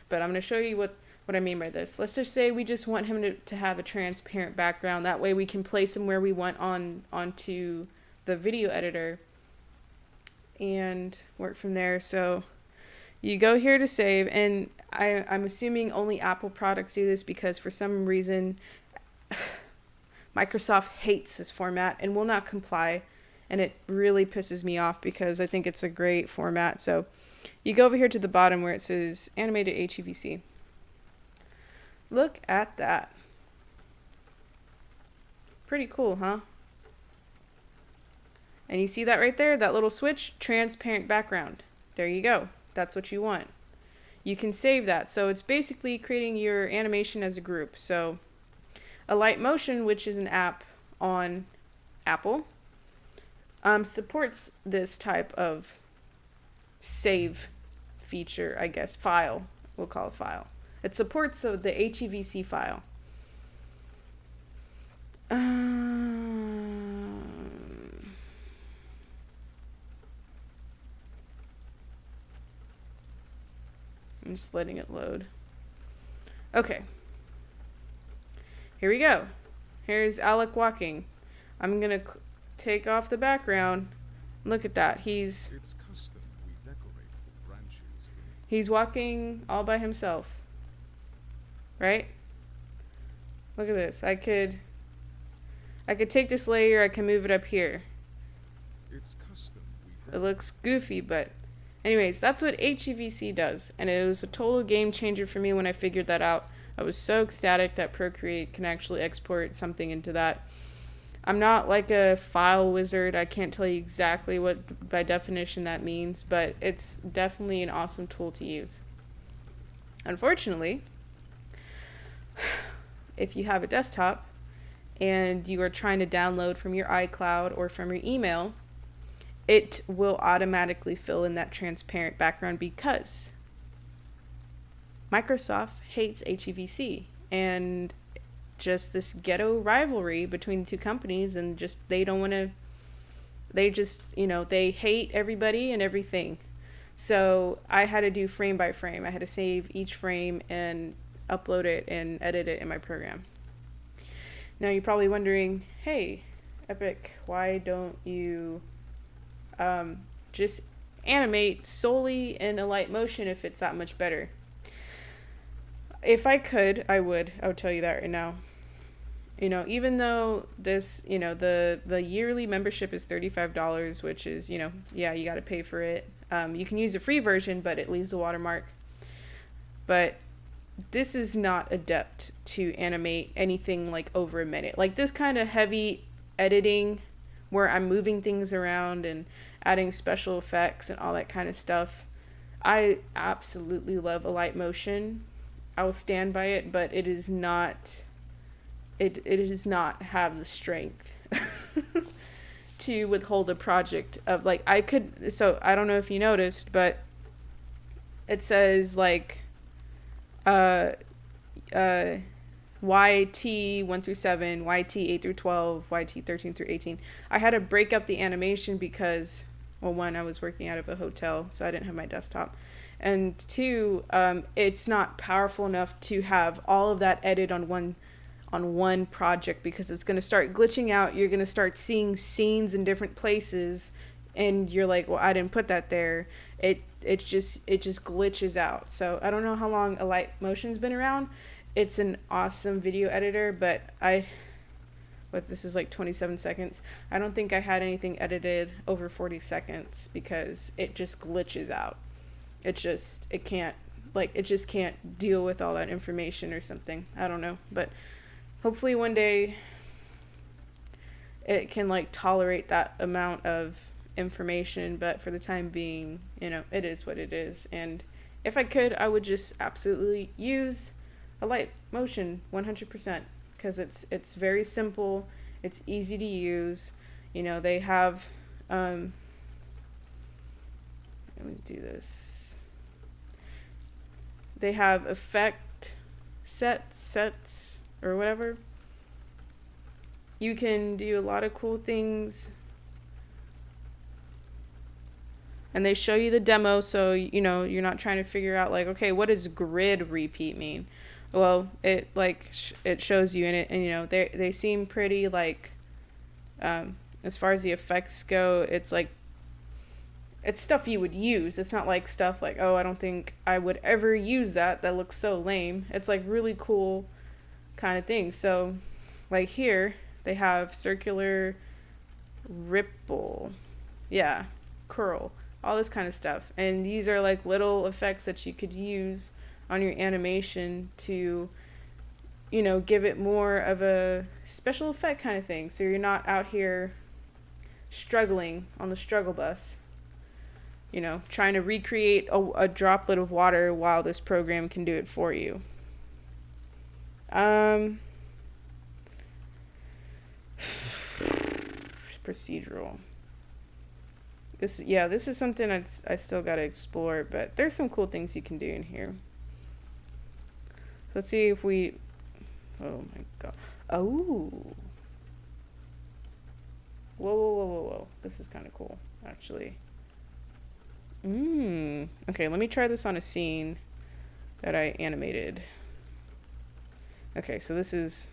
but I'm going to show you what I mean by this. Let's just say we just want him to have a transparent background. That way we can place him where we want onto the video editor and work from there. So you go here to save, and I'm assuming only Apple products do this because for some reason Microsoft hates this format and will not comply, and it really pisses me off because I think it's a great format. So you go over here to the bottom where it says animated HEVC. Look at that. Pretty cool, huh? And you see that right there, that little switch, transparent background. There you go. That's what you want. You can save that. So it's basically creating your animation as a group. So Alight Motion, which is an app on Apple, supports this type of save feature, I guess. File. We'll call it file. It supports the HEVC file. I'm just letting it load. Okay. Here we go. Here's Alec walking. I'm gonna take off the background. Look at that. He's walking all by himself. Right? Look at this. I could take this layer, I can move it up here. It looks goofy, but anyways, that's what HEVC does, and it was a total game changer for me when I figured that out. I was so ecstatic that Procreate can actually export something into that. I'm not like a file wizard. I can't tell you exactly what by definition that means, but it's definitely an awesome tool to use. Unfortunately, if you have a desktop and you are trying to download from your iCloud or from your email, it will automatically fill in that transparent background because Microsoft hates HEVC, and just this ghetto rivalry between the two companies, and just they don't want to, they just, they hate everybody and everything. So I had to do frame by frame. I had to save each frame and upload it and edit it in my program. Now you're probably wondering, hey, Epic, why don't you just animate solely in a light motion if it's that much better? If I could, I would tell you that right now. Even though this, the yearly membership is $35, which is, yeah, you got to pay for it. You can use a free version, but it leaves a watermark. But this is not adept to animate anything like over a minute. Like this kind of heavy editing where I'm moving things around and adding special effects and all that kind of stuff. I absolutely love a light motion. I will stand by it, but it is not, it does not have the strength to withhold a project of like, so I don't know if you noticed, but it says like, YT 1 through 7, YT 8 through 12, YT 13 through 18. I had to break up the animation because, well, one, I was working out of a hotel, so I didn't have my desktop. And two, it's not powerful enough to have all of that edit on one project, because it's going to start glitching out. You're going to start seeing scenes in different places, and you're like, well, I didn't put that there. It just glitches out. So I don't know how long a light motion's been around. It's an awesome video editor, but this is like 27 seconds. I don't think I had anything edited over 40 seconds because it just glitches out. It just can't deal with all that information or something. I don't know, but hopefully one day it can like tolerate that amount of information, but for the time being, it is what it is. And if I could, I would just absolutely use a light motion 100%, because it's very simple, it's easy to use. They have let me do this. They have effect sets or whatever. You can do a lot of cool things. And they show you the demo, so you're not trying to figure out like, okay, what does grid repeat mean? Well, it it shows you in it, and they seem pretty like, as far as the effects go, it's like, it's stuff you would use. It's not like stuff like, oh, I don't think I would ever use that looks so lame. It's like really cool kind of things. So like here they have circular, ripple, yeah, curl, all this kind of stuff. And these are like little effects that you could use on your animation to, give it more of a special effect kind of thing. So you're not out here struggling on the struggle bus, trying to recreate a droplet of water while this program can do it for you. Procedural. This is something I still got to explore, but there's some cool things you can do in here. So let's see if we, oh my god. Oh. Whoa. This is kind of cool, actually. Okay, let me try this on a scene that I animated. Okay, so this is,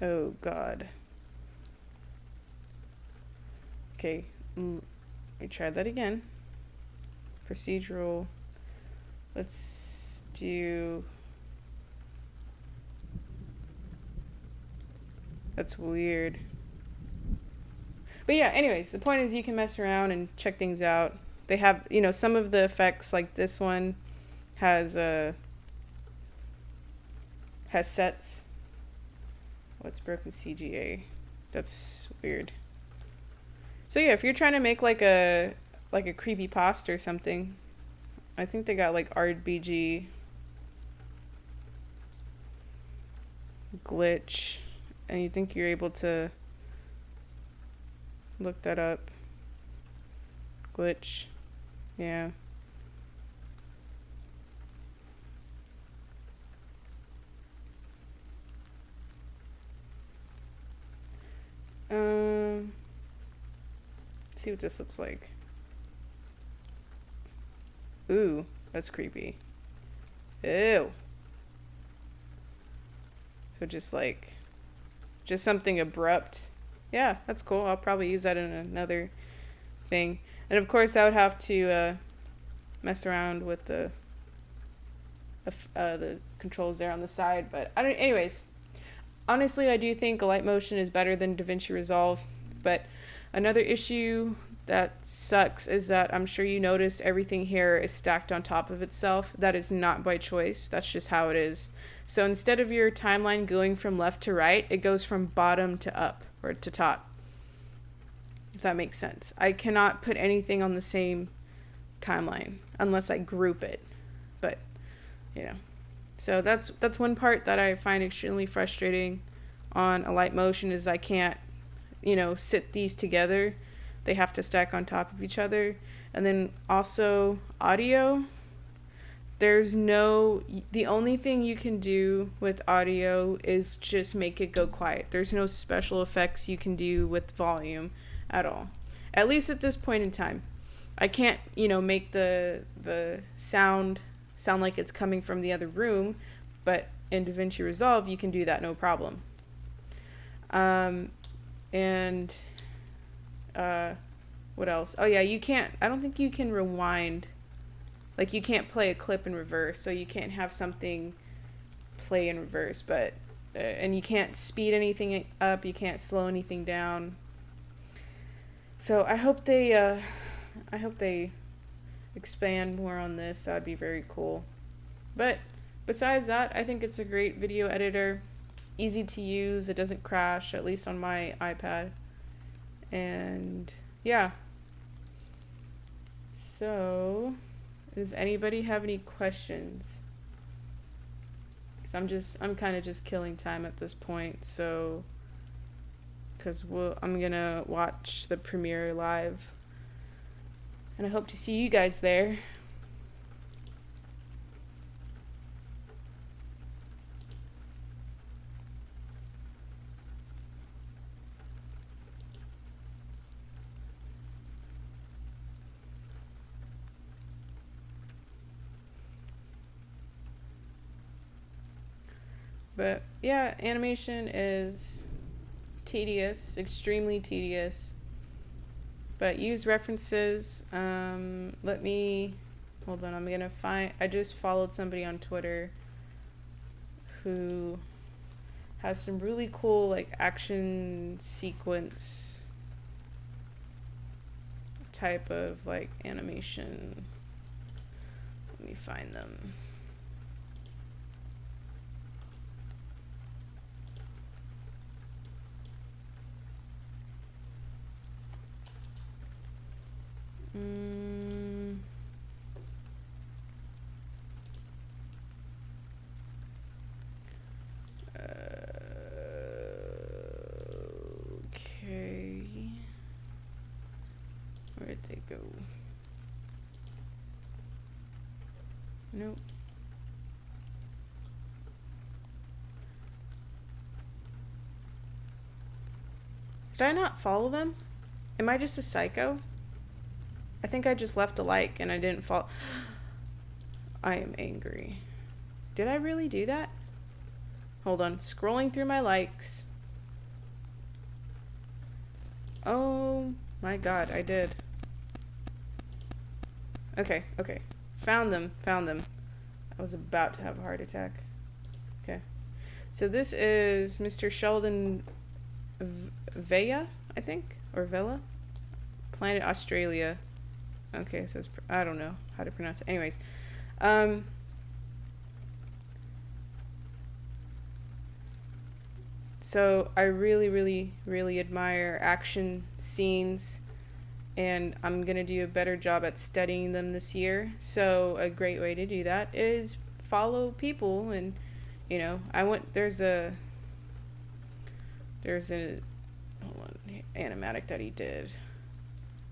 oh god. Okay, let me try that again. Procedural. Let's do, that's weird. But yeah, anyways, the point is you can mess around and check things out. They have, some of the effects, like this one has sets. What's broken CGA? That's weird. So yeah, if you're trying to make like a creepy pasta or something, I think they got like RBG glitch, and you think you're able to look that up. Glitch, yeah. see what this looks like. Ooh, that's creepy. Ew. So just like, just something abrupt. Yeah, that's cool. I'll probably use that in another thing. And of course I would have to mess around with the controls there on the side, but I don't. Anyways, honestly, I do think a light motion is better than DaVinci Resolve. But another issue that sucks is that I'm sure you noticed everything here is stacked on top of itself. That is not by choice. That's just how it is. So instead of your timeline going from left to right, it goes from bottom to up or to top. If that makes sense. I cannot put anything on the same timeline unless I group it. But you know, so that's one part that I find extremely frustrating on a light motion is I can't, sit these together. They have to stack on top of each other. And then also audio, the only thing you can do with audio is just make it go quiet. There's no special effects you can do with volume at all, at least at this point in time. I can't, make the sound like it's coming from the other room, but in DaVinci Resolve you can do that no problem. And what else? Oh yeah, I don't think you can rewind. Like you can't play a clip in reverse, so you can't have something play in reverse, but and you can't speed anything up, you can't slow anything down. So I hope they expand more on this. That would be very cool. But besides that, I think it's a great video editor. Easy to use. It doesn't crash, at least on my iPad. And yeah. So, does anybody have any questions? Because I'm kind of just killing time at this point. So, because I'm gonna watch the premiere live. And I hope to see you guys there. But yeah, animation is tedious, extremely tedious. But use references. Let me, hold on, I'm gonna find, I just followed somebody on Twitter who has some really cool like action sequence type of like animation. Let me find them. Okay. Where'd they go? Nope. Did I not follow them? Am I just a psycho? I think I just left a like and I didn't follow. I am angry. Did I really do that? Hold on. Scrolling through my likes. Oh my god, I did. Okay. Found them. I was about to have a heart attack. Okay. So this is Mr. Sheldon Vea, I think? Or Vela? Planet Australia. Okay, so it's, I don't know how to pronounce it. Anyways. So I really admire action scenes, and I'm gonna do a better job at studying them this year. So a great way to do that is follow people, and there's a hold on, animatic that he did.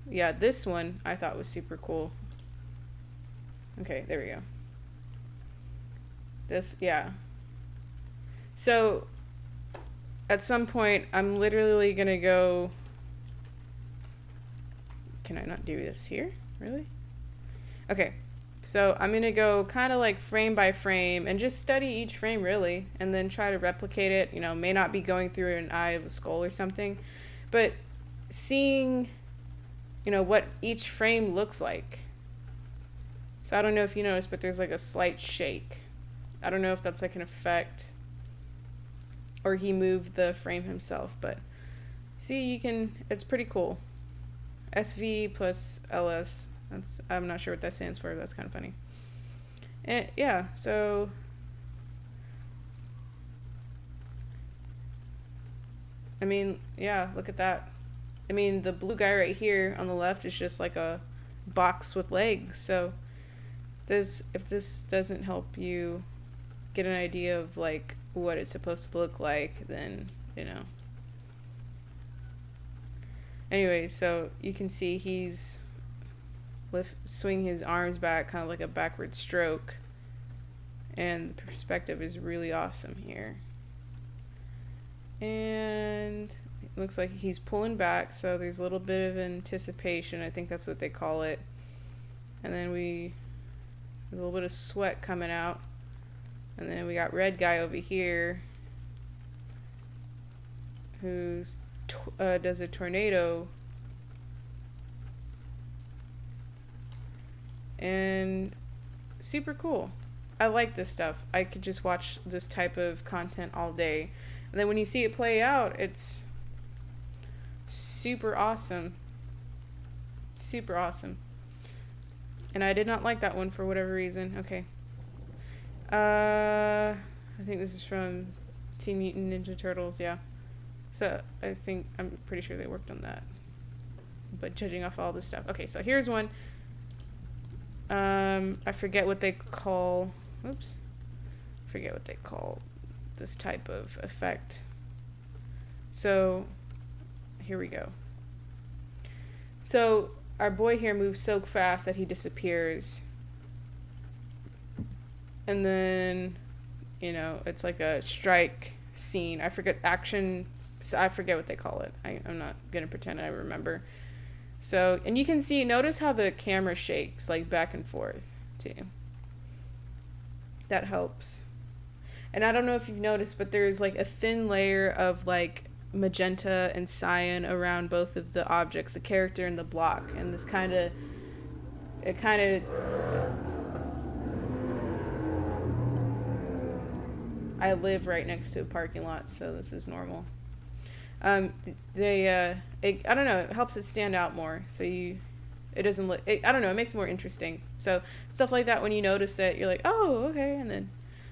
Yeah, this one I thought was super cool. Okay, there we go. This, yeah. So at some point, I'm literally gonna go Can I not do this here? Really? Okay. So I'm going to go kind of like frame by frame and just study each frame really, and then try to replicate it. You know, may not be going through an eye of a skull or something, but seeing, you know, what each frame looks like. So I don't know if you noticed, but there's like a slight shake. I don't know if that's like an effect or he moved the frame himself, but see, you can, it's pretty cool. SV plus LS. I'm not sure what that stands for. That's kind of funny. And yeah, so I mean, yeah, look at that. I mean, the blue guy right here on the left is just like a box with legs. So if this doesn't help you get an idea of like what it's supposed to look like, then, you know. Anyway, so you can see he's swing his arms back, kind of like a backward stroke, and the perspective is really awesome here. And it looks like he's pulling back, so there's a little bit of anticipation. I think that's what they call it. And then there's a little bit of sweat coming out, and then we got red guy over here who does a tornado. And super cool. I like this stuff. I could just watch this type of content all day. And then when you see it play out, it's super awesome. Super awesome. And I did not like that one for whatever reason. Okay. I think this is from Teen Mutant Ninja Turtles, yeah. So I'm pretty sure they worked on that. But judging off all this stuff. Okay, so here's one. I forget what they call, forget what they call this type of effect. So, here we go. So, our boy here moves so fast that he disappears. And then, you know, it's like a strike scene. I forget what they call it. I'm not gonna pretend I remember. So, and you can see, notice how the camera shakes, like back and forth, too. That helps. And I don't know if you've noticed, but there's like a thin layer of like magenta and cyan around both of the objects, the character and the block. And this I live right next to a parking lot, so this is normal. I don't know, it helps it stand out more, so it doesn't look, I don't know, it makes it more interesting. So stuff like that, when you notice it, you're like, oh, okay, and then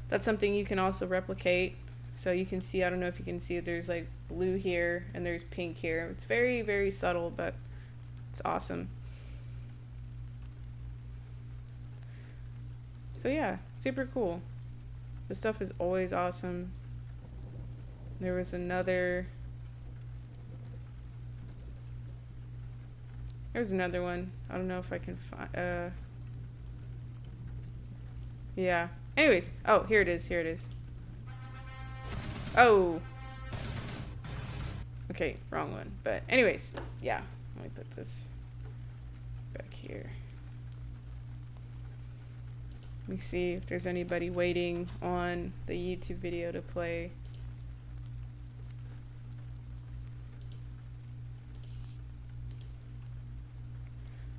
that's something you can also replicate. So you can see, I don't know if you can see it, there's like blue here, and there's pink here. It's very, very subtle, but it's awesome. So yeah, super cool. This stuff is always awesome. There was another one. I don't know if I can find, yeah. Anyways, oh, here it is. Oh. Okay, wrong one. But anyways, yeah. Let me put this back here. Let me see if there's anybody waiting on the YouTube video to play.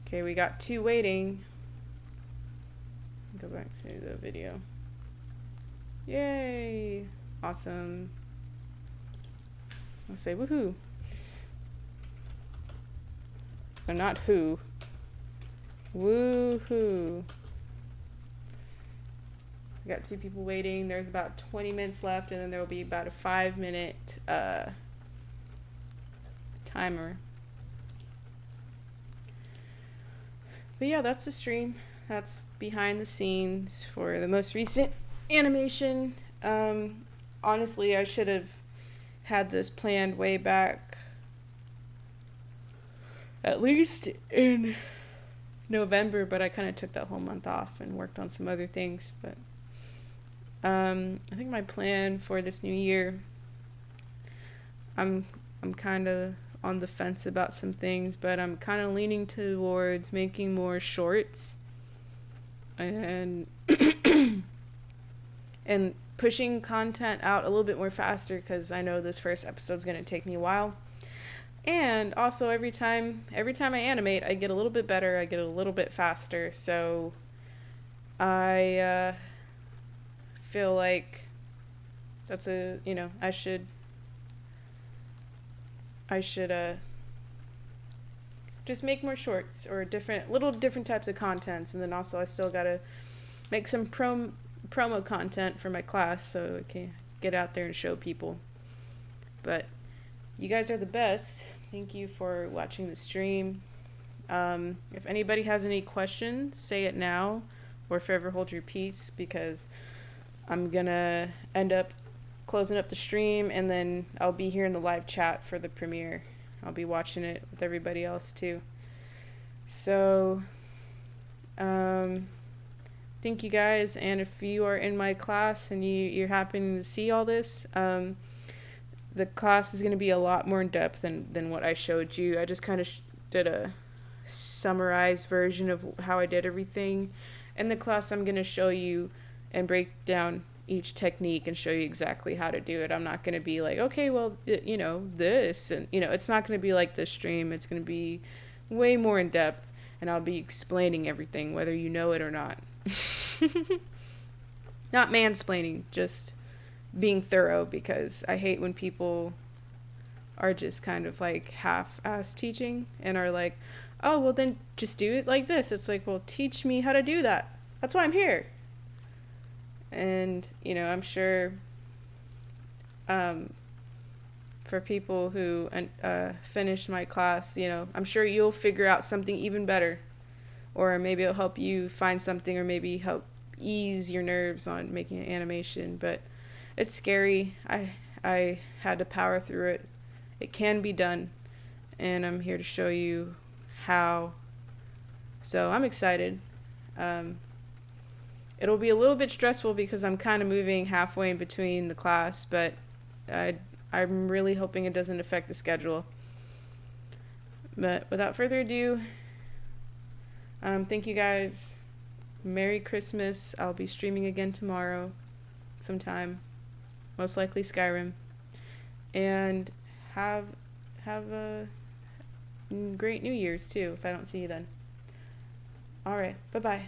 Okay, we got 2 waiting. Go back to the video. Yay! Awesome. I'll say woohoo. But not who. Woohoo. We got 2 people waiting. There's about 20 minutes left, and then there will be about a 5-minute timer. But yeah, that's the stream. That's behind the scenes for the most recent animation. Honestly, I should have had this planned way back, at least in November, but I kind of took that whole month off and worked on some other things. But I think my plan for this new year, I'm kind of on the fence about some things, but I'm kind of leaning towards making more shorts and and pushing content out a little bit more faster, because I know this first episode's going to take me a while. And also every time I animate, I get a little bit better, I get a little bit faster. So I feel like that's I should just make more shorts or different types of contents. And then also I still gotta make some promo content for my class so I can get out there and show people. But you guys are the best. Thank you for watching the stream. If anybody has any questions, say it now, or forever hold your peace, because I'm gonna end up closing up the stream, and then I'll be here in the live chat for the premiere. I'll be watching it with everybody else too. So, thank you guys. And if you are in my class and you're happening to see all this, the class is going to be a lot more in depth than what I showed you. I just kind of did a summarized version of how I did everything. In the class, I'm going to show you and break down each technique and show you exactly how to do it. I'm not going to be like, okay, well, this, and, it's not going to be like this stream. It's going to be way more in depth, and I'll be explaining everything, whether you know it or not. Not mansplaining, just being thorough, because I hate when people are just kind of like half-ass teaching and are like, oh, well, then just do it like this. It's like, well, teach me how to do that. That's why I'm here. And, I'm sure for people who finish my class, I'm sure you'll figure out something even better. Or maybe it'll help you find something, or maybe help ease your nerves on making an animation. But it's scary. I had to power through it. It can be done. And I'm here to show you how. So I'm excited. It'll be a little bit stressful because I'm kind of moving halfway in between the class, but I'm really hoping it doesn't affect the schedule. But without further ado, thank you guys. Merry Christmas. I'll be streaming again tomorrow sometime, most likely Skyrim. And have a great New Year's too, if I don't see you then. All right, bye-bye.